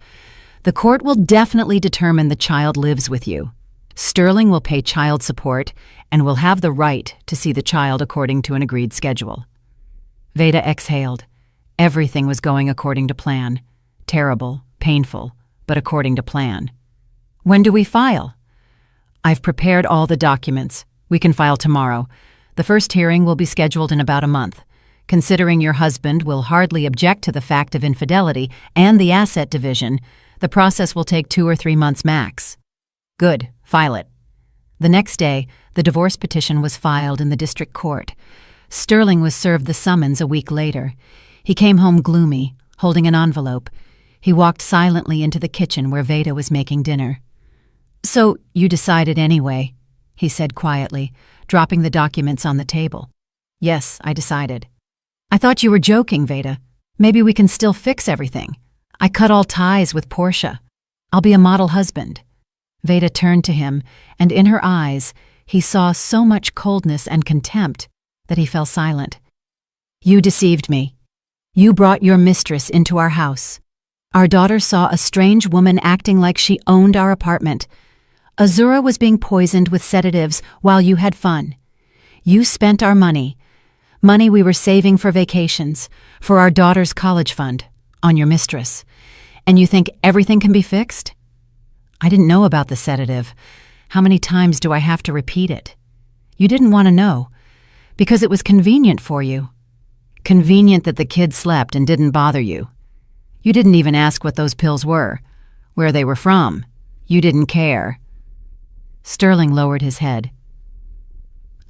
the court will definitely determine the child lives with you. Sterling will pay child support and will have the right to see the child according to an agreed schedule. Veda exhaled. Everything was going according to plan. Terrible, painful, but according to plan. When do we file? I've prepared all the documents. We can file tomorrow. The first hearing will be scheduled in about a month. Considering your husband will hardly object to the fact of infidelity and the asset division, the process will take 2 or 3 months max. Good, file it. The next day, the divorce petition was filed in the district court. Sterling was served the summons a week later. He came home gloomy, holding an envelope. He walked silently into the kitchen where Veda was making dinner. "So you decided anyway," he said quietly, dropping the documents on the table. "Yes, I decided." "I thought you were joking, Veda. Maybe we can still fix everything. I cut all ties with Portia. I'll be a model husband." Veda turned to him, and in her eyes, he saw so much coldness and contempt that he fell silent. "You deceived me. You brought your mistress into our house. Our daughter saw a strange woman acting like she owned our apartment. Azura was being poisoned with sedatives while you had fun. You spent our money we were saving for vacations, for our daughter's college fund, on your mistress. And you think everything can be fixed? I didn't know about the sedative. How many times do I have to repeat it? You didn't want to know, because it was convenient for you. Convenient that the kid slept and didn't bother you. You didn't even ask what those pills were, where they were from. You didn't care." Sterling lowered his head.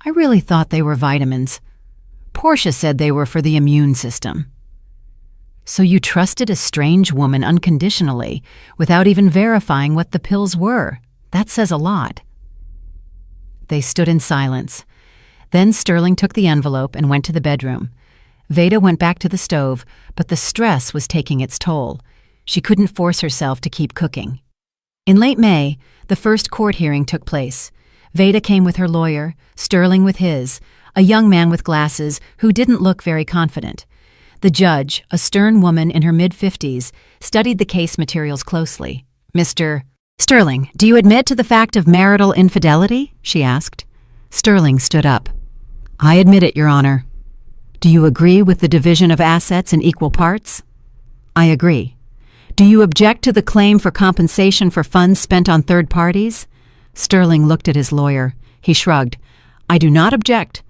"I really thought they were vitamins. Portia said they were for the immune system." "So you trusted a strange woman unconditionally, without even verifying what the pills were. That says a lot." They stood in silence. Then Sterling took the envelope and went to the bedroom. Veda went back to the stove, but the stress was taking its toll. She couldn't force herself to keep cooking. In late May, the first court hearing took place. Veda came with her lawyer, Sterling with his, a young man with glasses who didn't look very confident. The judge, a stern woman in her mid-50s, studied the case materials closely. "Mr. Sterling, do you admit to the fact of marital infidelity?" she asked. Sterling stood up. "I admit it, Your Honor." "Do you agree with the division of assets in equal parts?" "I agree." "Do you object to the claim for compensation for funds spent on third parties?" Sterling looked at his lawyer. He shrugged. "I do not object."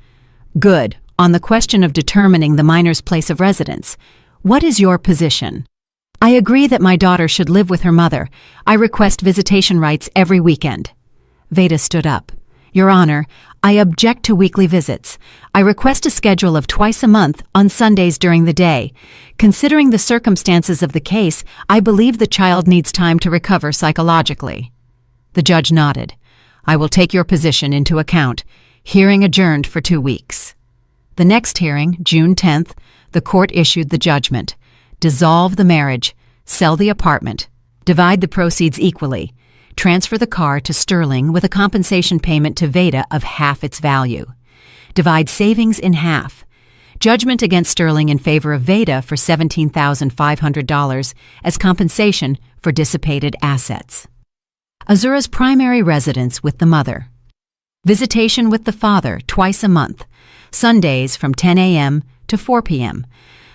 "Good. On the question of determining the minor's place of residence, what is your position?" "I agree that my daughter should live with her mother. I request visitation rights every weekend." Veda stood up. "Your Honor, I object to weekly visits. I request a schedule of twice a month on Sundays during the day. Considering the circumstances of the case, I believe the child needs time to recover psychologically." The judge nodded. "I will take your position into account. Hearing adjourned for 2 weeks." The next hearing, June 10th, the court issued the judgment. Dissolve the marriage, sell the apartment, divide the proceeds equally, transfer the car to Sterling with a compensation payment to Veda of half its value. Divide savings in half. Judgment against Sterling in favor of Veda for $17,500 as compensation for dissipated assets. Azura's primary residence with the mother. Visitation with the father twice a month, Sundays from 10 a.m. to 4 p.m.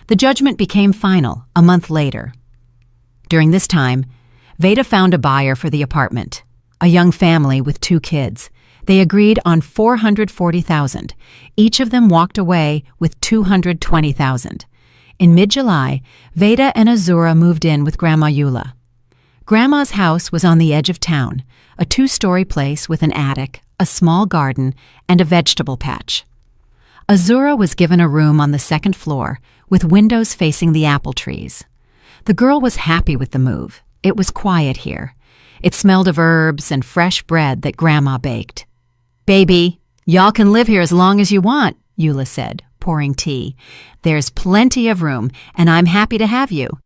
The judgment became final a month later. During this time, Veda found a buyer for the apartment, a young family with 2 kids. They agreed on $440,000. Each of them walked away with $220,000. In mid-July, Veda and Azura moved in with Grandma Eula. Grandma's house was on the edge of town, a 2-story place with an attic, a small garden, and a vegetable patch. Azura was given a room on the 2nd floor with windows facing the apple trees. The girl was happy with the move. It was quiet here. It smelled of herbs and fresh bread that Grandma baked. "Baby, y'all can live here as long as you want," Eula said, pouring tea. "There's plenty of room, and I'm happy to have you."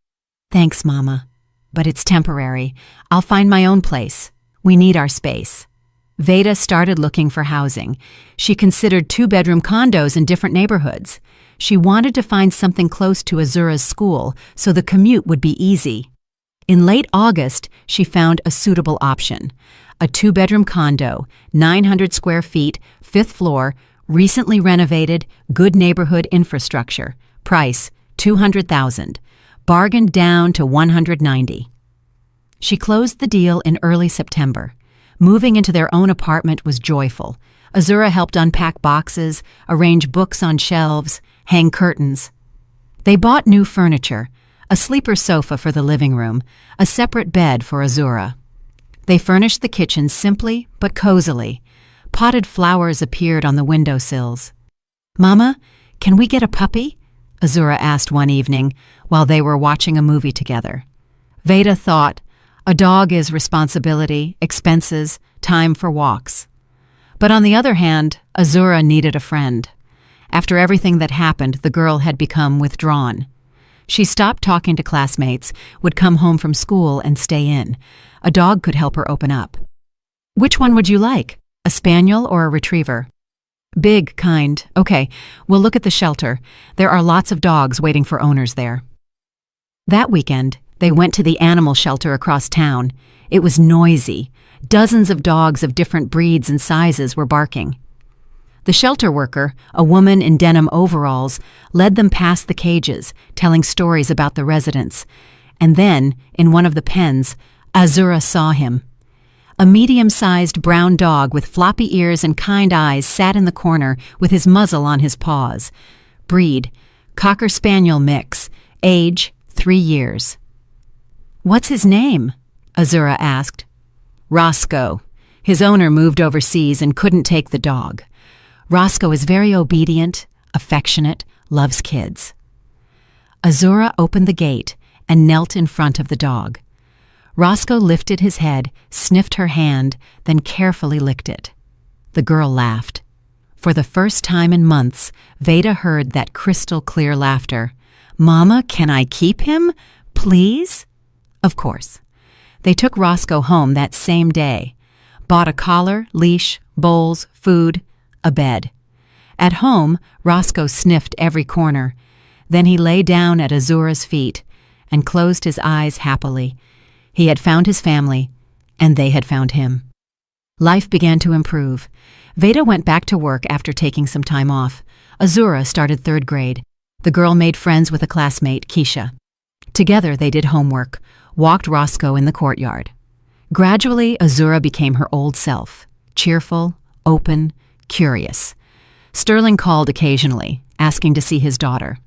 "Thanks, Mama. But it's temporary. I'll find my own place. We need our space." Veda started looking for housing. She considered 2-bedroom condos in different neighborhoods. She wanted to find something close to Azura's school so the commute would be easy. In late August, she found a suitable option. A 2-bedroom condo, 900 square feet, 5th floor, recently renovated, good neighborhood infrastructure. Price, $200,000. Bargained down to $190,000. She closed the deal in early September. Moving into their own apartment was joyful. Azura helped unpack boxes, arrange books on shelves, hang curtains. They bought new furniture, a sleeper sofa for the living room, a separate bed for Azura. They furnished the kitchen simply but cozily. Potted flowers appeared on the windowsills. "Mama, can we get a puppy?" Azura asked one evening while they were watching a movie together. Veda thought, a dog is responsibility, expenses, time for walks. But on the other hand, Azura needed a friend. After everything that happened, the girl had become withdrawn. She stopped talking to classmates, would come home from school and stay in. A dog could help her open up. "Which one would you like? A spaniel or a retriever?" "Big kind. Okay, we'll look at the shelter. There are lots of dogs waiting for owners there." That weekend, they went to the animal shelter across town. It was noisy. Dozens of dogs of different breeds and sizes were barking. The shelter worker, a woman in denim overalls, led them past the cages, telling stories about the residents. And then, in one of the pens, Azura saw him. A medium-sized brown dog with floppy ears and kind eyes sat in the corner with his muzzle on his paws. Breed, Cocker Spaniel mix. Age, 3 years. "What's his name?" Azura asked. "Roscoe. His owner moved overseas and couldn't take the dog. Roscoe is very obedient, affectionate, loves kids." Azura opened the gate and knelt in front of the dog. Roscoe lifted his head, sniffed her hand, then carefully licked it. The girl laughed. For the first time in months, Veda heard that crystal-clear laughter. "Mama, can I keep him? Please?" Of course. They took Roscoe home that same day. Bought a collar, leash, bowls, food, a bed. At home, Roscoe sniffed every corner. Then he lay down at Azura's feet and closed his eyes happily. He had found his family, and they had found him. Life began to improve. Veda went back to work after taking some time off. Azura started 3rd grade. The girl made friends with a classmate, Keisha. Together they did homework, walked Roscoe in the courtyard. Gradually, Azura became her old self, cheerful, open, curious. Sterling called occasionally, asking to see his daughter.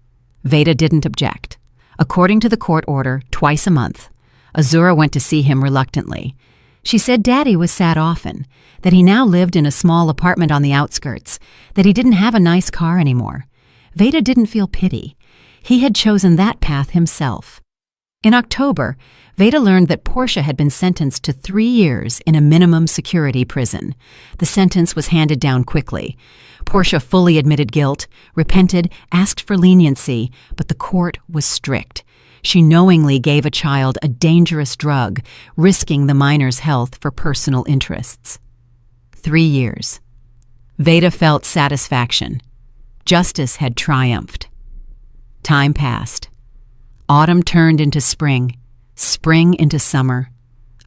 Veda didn't object. According to the court order, twice a month. Azura went to see him reluctantly. She said Daddy was sad often, that he now lived in a small apartment on the outskirts, that he didn't have a nice car anymore. Veda didn't feel pity. He had chosen that path himself. In October, Veda learned that Portia had been sentenced to 3 years in a minimum security prison. The sentence was handed down quickly. Portia fully admitted guilt, repented, asked for leniency, but the court was strict. She knowingly gave a child a dangerous drug, risking the minor's health for personal interests. 3 years. Veda felt satisfaction. Justice had triumphed. Time passed. Autumn turned into spring, spring into summer.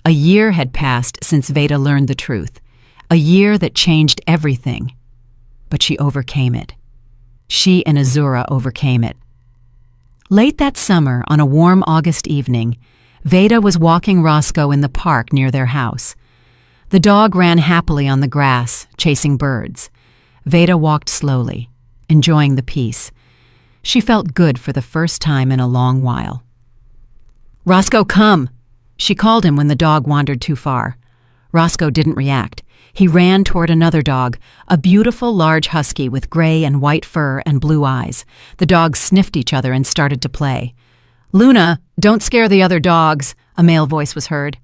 A year had passed since Veda learned the truth, a year that changed everything. But she overcame it. She and Azura overcame it. Late that summer, on a warm August evening, Veda was walking Roscoe in the park near their house. The dog ran happily on the grass, chasing birds. Veda walked slowly, enjoying the peace. She felt good for the first time in a long while. "Roscoe, come!" She called him when the dog wandered too far. Roscoe didn't react. He ran toward another dog, a beautiful large husky with gray and white fur and blue eyes. The dogs sniffed each other and started to play. "Luna, don't scare the other dogs," a male voice was heard.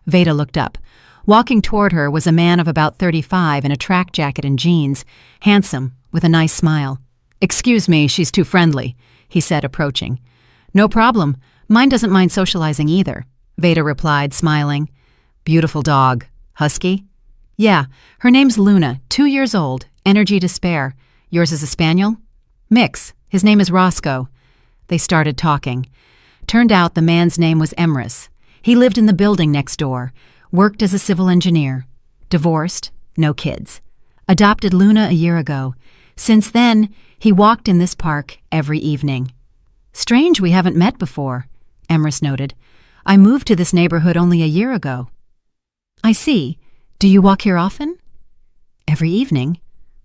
Veda looked up. Walking toward her was a man of about 35 in a track jacket and jeans, handsome, with a nice smile. "Excuse me, she's too friendly," he said, approaching. "No problem. Mine doesn't mind socializing either," Veda replied, smiling. "Beautiful dog. Husky?" "Yeah, her name's Luna, 2 years old, energy to spare. Yours is a spaniel?" "Mix. His name is Roscoe." They started talking. Turned out the man's name was Emrys. He lived in the building next door, worked as a civil engineer. Divorced, no kids. Adopted Luna a year ago. Since then, he walked in this park every evening. "Strange we haven't met before," Emrys noted. "I moved to this neighborhood only a year ago." "I see. Do you walk here often?" "Every evening.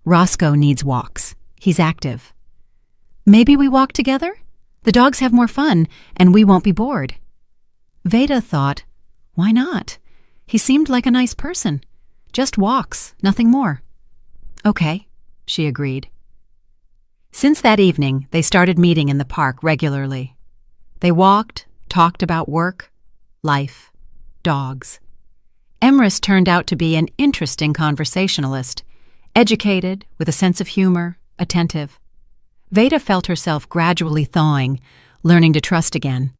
Roscoe needs walks. He's active." "Maybe we walk together? The dogs have more fun, and we won't be bored." Veda thought, why not? He seemed like a nice person. Just walks, nothing more. "Okay," she agreed. Since that evening, they started meeting in the park regularly. They walked, talked about work, life, dogs. Emrys turned out to be an interesting conversationalist, educated, with a sense of humor, attentive. Veda felt herself gradually thawing, learning to trust again.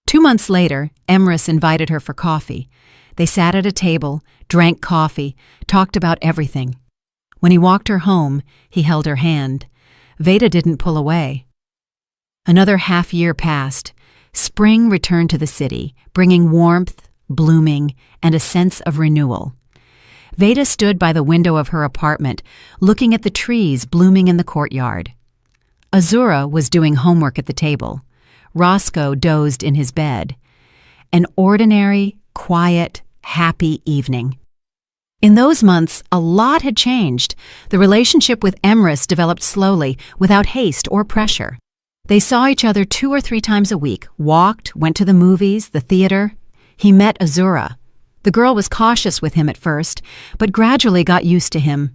2 months later, Emrys invited her for coffee. They sat at a table, drank coffee, talked about everything. When he walked her home, he held her hand. Veda didn't pull away. Another half-year passed. Spring returned to the city, bringing warmth, blooming, and a sense of renewal. Veda stood by the window of her apartment, looking at the trees blooming in the courtyard. Azura was doing homework at the table. Roscoe dozed in his bed. An ordinary, quiet, happy evening. In those months, a lot had changed. The relationship with Emrys developed slowly, without haste or pressure. They saw each other 2 or 3 times a week, walked, went to the movies, the theater. He met Azura. The girl was cautious with him at first, but gradually got used to him.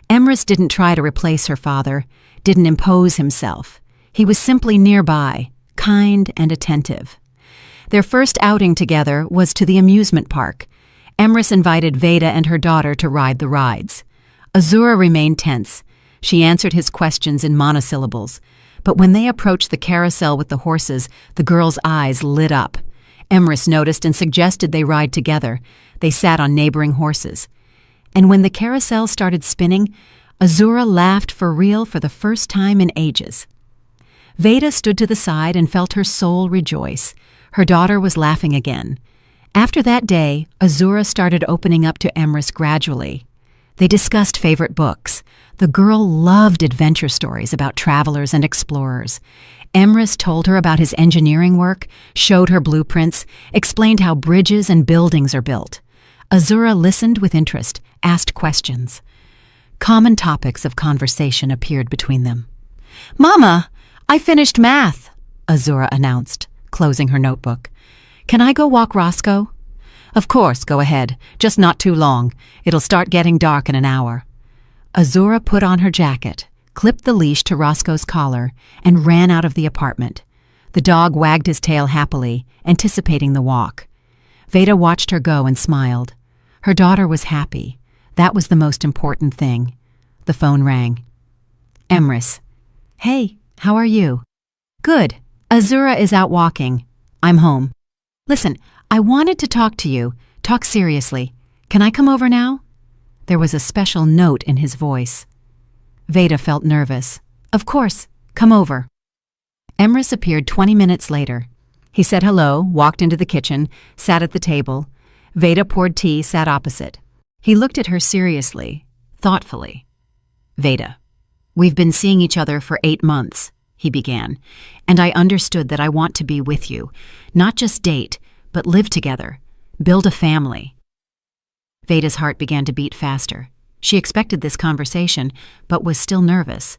Emrys didn't try to replace her father, didn't impose himself. He was simply nearby, kind and attentive. Their first outing together was to the amusement park. Emrys invited Veda and her daughter to ride the rides. Azura remained tense. She answered his questions in monosyllables. But when they approached the carousel with the horses, the girl's eyes lit up. Emrys noticed and suggested they ride together. They sat on neighboring horses. And when the carousel started spinning, Azura laughed for real for the first time in ages. Veda stood to the side and felt her soul rejoice. Her daughter was laughing again. After that day, Azura started opening up to Emrys gradually. They discussed favorite books. The girl loved adventure stories about travelers and explorers. Emrys told her about his engineering work, showed her blueprints, explained how bridges and buildings are built. Azura listened with interest, asked questions. Common topics of conversation appeared between them. "Mama, I finished math," Azura announced, closing her notebook. "Can I go walk Roscoe?" "Of course, go ahead. Just not too long. It'll start getting dark in an hour." Azura put on her jacket, clipped the leash to Roscoe's collar, and ran out of the apartment. The dog wagged his tail happily, anticipating the walk. Veda watched her go and smiled. Her daughter was happy. That was the most important thing. The phone rang. Emrys. "Hey, how are you?" "Good. Azura is out walking. I'm home." "Listen, I wanted to talk to you. Talk seriously. Can I come over now?" There was a special note in his voice. Veda felt nervous. "Of course. Come over." Emrys appeared 20 minutes later. He said hello, walked into the kitchen, sat at the table. Veda poured tea, sat opposite. He looked at her seriously, thoughtfully. "Veda, we've been seeing each other for 8 months, he began, "and I understood that I want to be with you, not just date, but live together, build a family." Veda's heart began to beat faster. She expected this conversation, but was still nervous.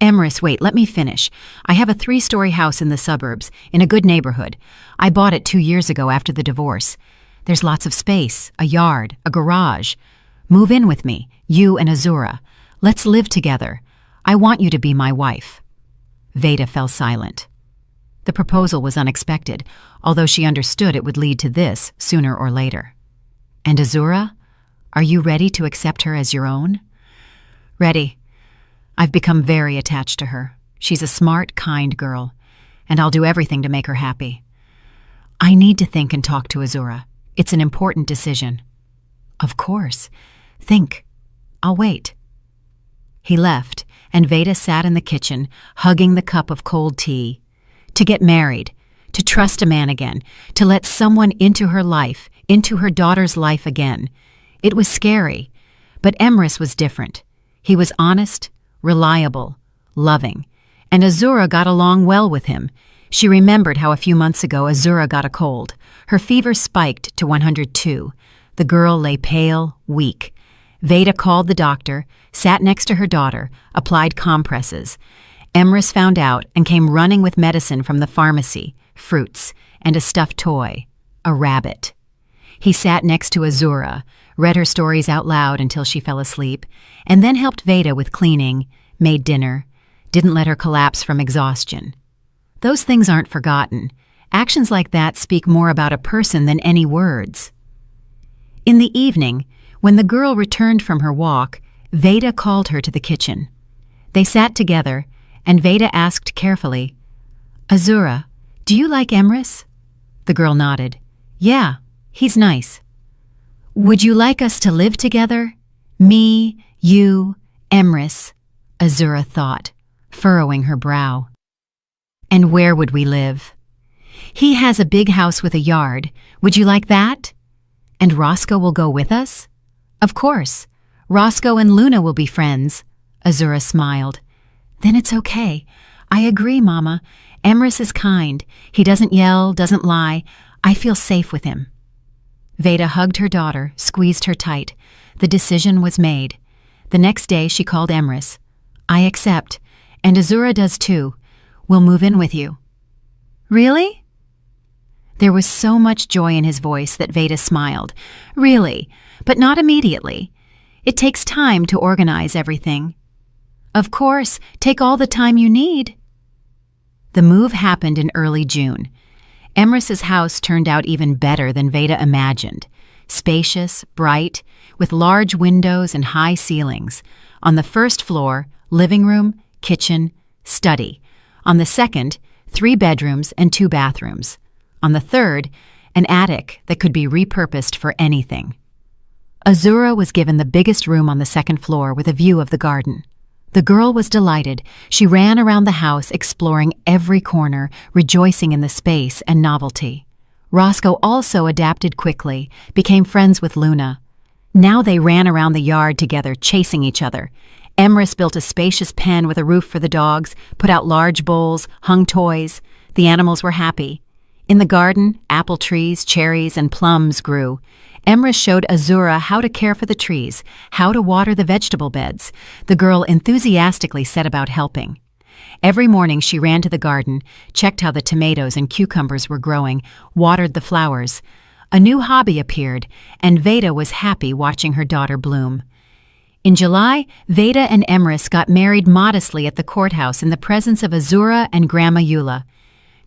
Emrys, wait, let me finish. I have a 3-story house in the suburbs, in a good neighborhood. I bought it 2 years ago after the divorce. There's lots of space, a yard, a garage. Move in with me, you and Azura. Let's live together. I want you to be my wife." Veda fell silent. The proposal was unexpected, although she understood it would lead to this sooner or later. "And Azura? Are you ready to accept her as your own?" "Ready. I've become very attached to her. She's a smart, kind girl, and I'll do everything to make her happy. I need to think and talk to Azura. It's an important decision." "Of course. Think. I'll wait." He left, and Veda sat in the kitchen, hugging the cup of cold tea. To get married, to trust a man again, to let someone into her life, into her daughter's life again. It was scary, but Emrys was different. He was honest, reliable, loving, and Azura got along well with him. She remembered how a few months ago Azura got a cold. Her fever spiked to 102. The girl lay pale, weak. Veda called the doctor, sat next to her daughter, applied compresses. Emrys found out and came running with medicine from the pharmacy, fruits, and a stuffed toy, a rabbit. He sat next to Azura, read her stories out loud until she fell asleep, and then helped Veda with cleaning, made dinner, didn't let her collapse from exhaustion. Those things aren't forgotten. Actions like that speak more about a person than any words. In the evening, when the girl returned from her walk, Veda called her to the kitchen. They sat together, and Veda asked carefully, "Azura, do you like Emrys?" The girl nodded. "Yeah, he's nice." "Would you like us to live together? Me, you, Emrys," Azura thought, furrowing her brow. "And where would we live?" "He has a big house with a yard. Would you like that?" "And Roscoe will go with us?" "Of course. Roscoe and Luna will be friends." Azura smiled. "Then it's okay. I agree, Mama. Emrys is kind. He doesn't yell, doesn't lie. I feel safe with him." Veda hugged her daughter, squeezed her tight. The decision was made. The next day she called Emrys. "I accept. And Azura does too. We'll move in with you." "Really?" There was so much joy in his voice that Veda smiled. "Really, but not immediately. It takes time to organize everything." "Of course, take all the time you need." The move happened in early June. Emrys's house turned out even better than Veda imagined. Spacious, bright, with large windows and high ceilings. On the first floor, living room, kitchen, study. On the second, 3 bedrooms and 2 bathrooms. On the third, an attic that could be repurposed for anything. Azura was given the biggest room on the second floor with a view of the garden. The girl was delighted. She ran around the house, exploring every corner, rejoicing in the space and novelty. Roscoe also adapted quickly, became friends with Luna. Now they ran around the yard together, chasing each other. Emrys built a spacious pen with a roof for the dogs, put out large bowls, hung toys. The animals were happy. In the garden, apple trees, cherries, and plums grew. Emrys showed Azura how to care for the trees, how to water the vegetable beds. The girl enthusiastically set about helping. Every morning she ran to the garden, checked how the tomatoes and cucumbers were growing, watered the flowers. A new hobby appeared, and Veda was happy watching her daughter bloom. In July, Veda and Emrys got married modestly at the courthouse in the presence of Azura and Grandma Eula.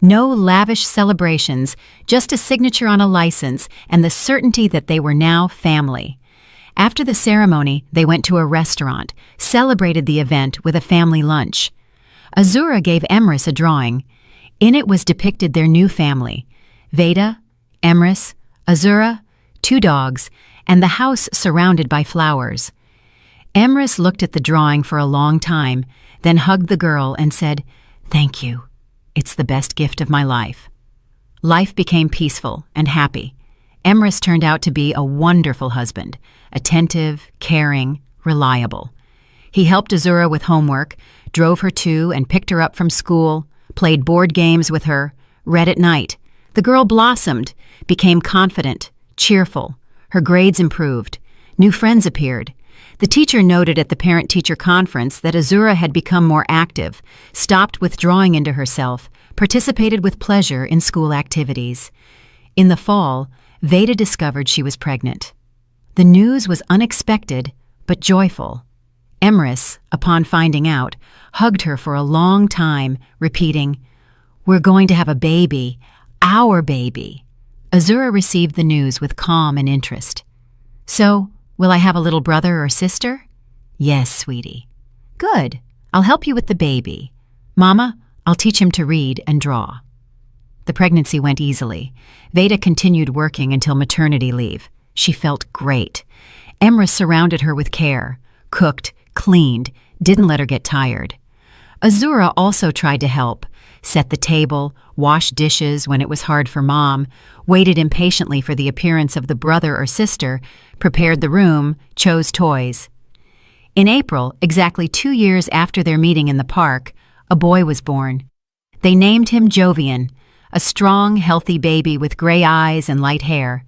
No lavish celebrations, just a signature on a license and the certainty that they were now family. After the ceremony, they went to a restaurant, celebrated the event with a family lunch. Azura gave Emrys a drawing. In it was depicted their new family: Veda, Emrys, Azura, 2 dogs, and the house surrounded by flowers. Emrys looked at the drawing for a long time, then hugged the girl and said, "Thank you. It's the best gift of my life." Life became peaceful and happy. Emrys turned out to be a wonderful husband, attentive, caring, reliable. He helped Azura with homework, drove her to and picked her up from school, played board games with her, read at night. The girl blossomed, became confident, cheerful. Her grades improved. New friends appeared. The teacher noted at the parent-teacher conference that Azura had become more active, stopped withdrawing into herself, participated with pleasure in school activities. In the fall, Veda discovered she was pregnant. The news was unexpected but joyful. Emrys, upon finding out, hugged her for a long time, repeating, "We're going to have a baby, our baby." Azura received the news with calm and interest. "So, will I have a little brother or sister?" "Yes, sweetie." "Good. I'll help you with the baby. Mama, I'll teach him to read and draw." The pregnancy went easily. Veda continued working until maternity leave. She felt great. Emrys surrounded her with care, cooked, cleaned, didn't let her get tired. Azura also tried to help, set the table, washed dishes when it was hard for Mom, waited impatiently for the appearance of the brother or sister, prepared the room, chose toys. In April, exactly 2 years after their meeting in the park, a boy was born. They named him Jovian, a strong, healthy baby with gray eyes and light hair.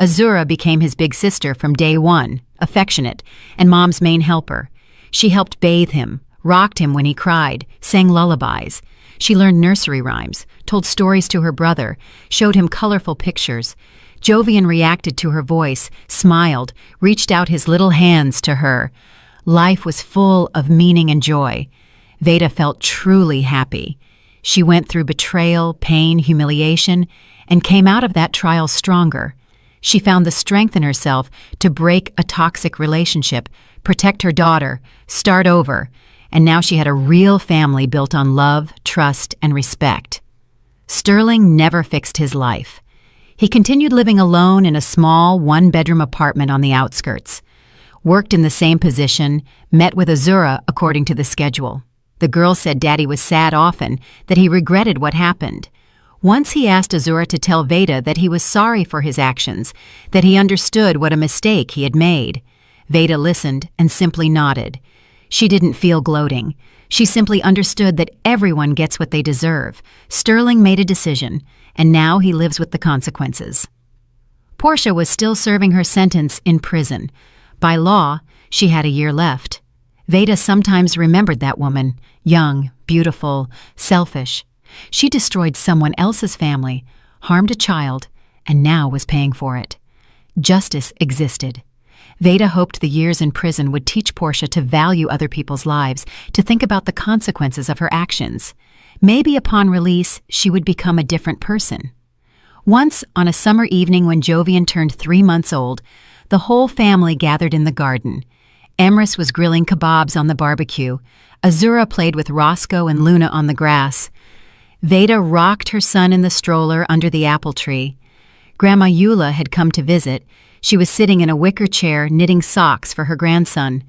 Azura became his big sister from day one, affectionate, and Mom's main helper. She helped bathe him, rocked him when he cried, sang lullabies. She learned nursery rhymes, told stories to her brother, showed him colorful pictures. Jovian reacted to her voice, smiled, reached out his little hands to her. Life was full of meaning and joy. Veda felt truly happy. She went through betrayal, pain, humiliation, and came out of that trial stronger. She found the strength in herself to break a toxic relationship, protect her daughter, start over, and now she had a real family built on love, trust, and respect. Sterling never fixed his life. He continued living alone in a small, one-bedroom apartment on the outskirts. Worked in the same position, met with Azura according to the schedule. The girl said Daddy was sad often, that he regretted what happened. Once he asked Azura to tell Veda that he was sorry for his actions, that he understood what a mistake he had made. Veda listened and simply nodded. She didn't feel gloating. She simply understood that everyone gets what they deserve. Sterling made a decision, and now he lives with the consequences. Portia was still serving her sentence in prison. By law, she had a year left. Veda sometimes remembered that woman, young, beautiful, selfish. She destroyed someone else's family, harmed a child, and now was paying for it. Justice existed. Veda hoped the years in prison would teach Portia to value other people's lives, to think about the consequences of her actions. Maybe upon release, she would become a different person. Once, on a summer evening when Jovian turned 3 months old, the whole family gathered in the garden. Emrys was grilling kebabs on the barbecue. Azura played with Roscoe and Luna on the grass. Veda rocked her son in the stroller under the apple tree. Grandma Eula had come to visit. She was sitting in a wicker chair knitting socks for her grandson.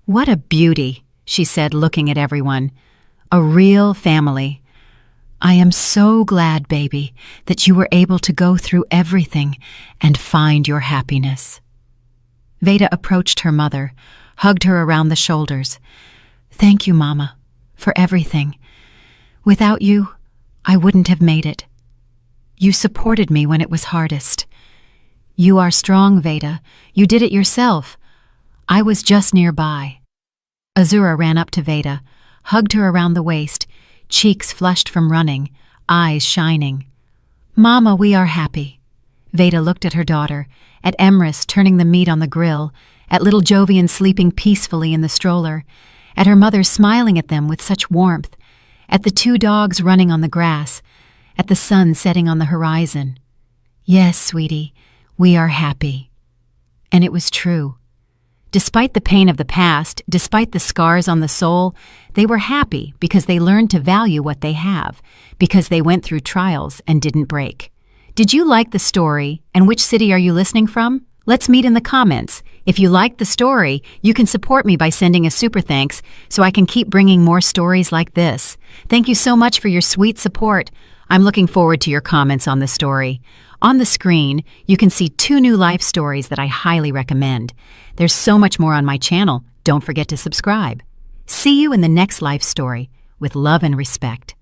"What a beauty," she said, looking at everyone. "A real family. I am so glad, baby, that you were able to go through everything and find your happiness." Veda approached her mother, hugged her around the shoulders. "Thank you, Mama, for everything. Without you, I wouldn't have made it. You supported me when it was hardest. You are strong, Veda. You did it yourself. I was just nearby." Azura ran up to Veda, hugged her around the waist, cheeks flushed from running, eyes shining. "Mama, we are happy." Veda looked at her daughter, at Emrys turning the meat on the grill, at little Jovian sleeping peacefully in the stroller, at her mother smiling at them with such warmth, at the 2 dogs running on the grass, at the sun setting on the horizon. "Yes, sweetie, we are happy." And it was true. Despite the pain of the past, despite the scars on the soul, they were happy because they learned to value what they have, because they went through trials and didn't break. Did you like the story, and which city are you listening from? Let's meet in the comments. If you liked the story, you can support me by sending a super thanks so I can keep bringing more stories like this. Thank you so much for your sweet support. I'm looking forward to your comments on the story. On the screen, you can see 2 new life stories that I highly recommend. There's so much more on my channel. Don't forget to subscribe. See you in the next life story with love and respect.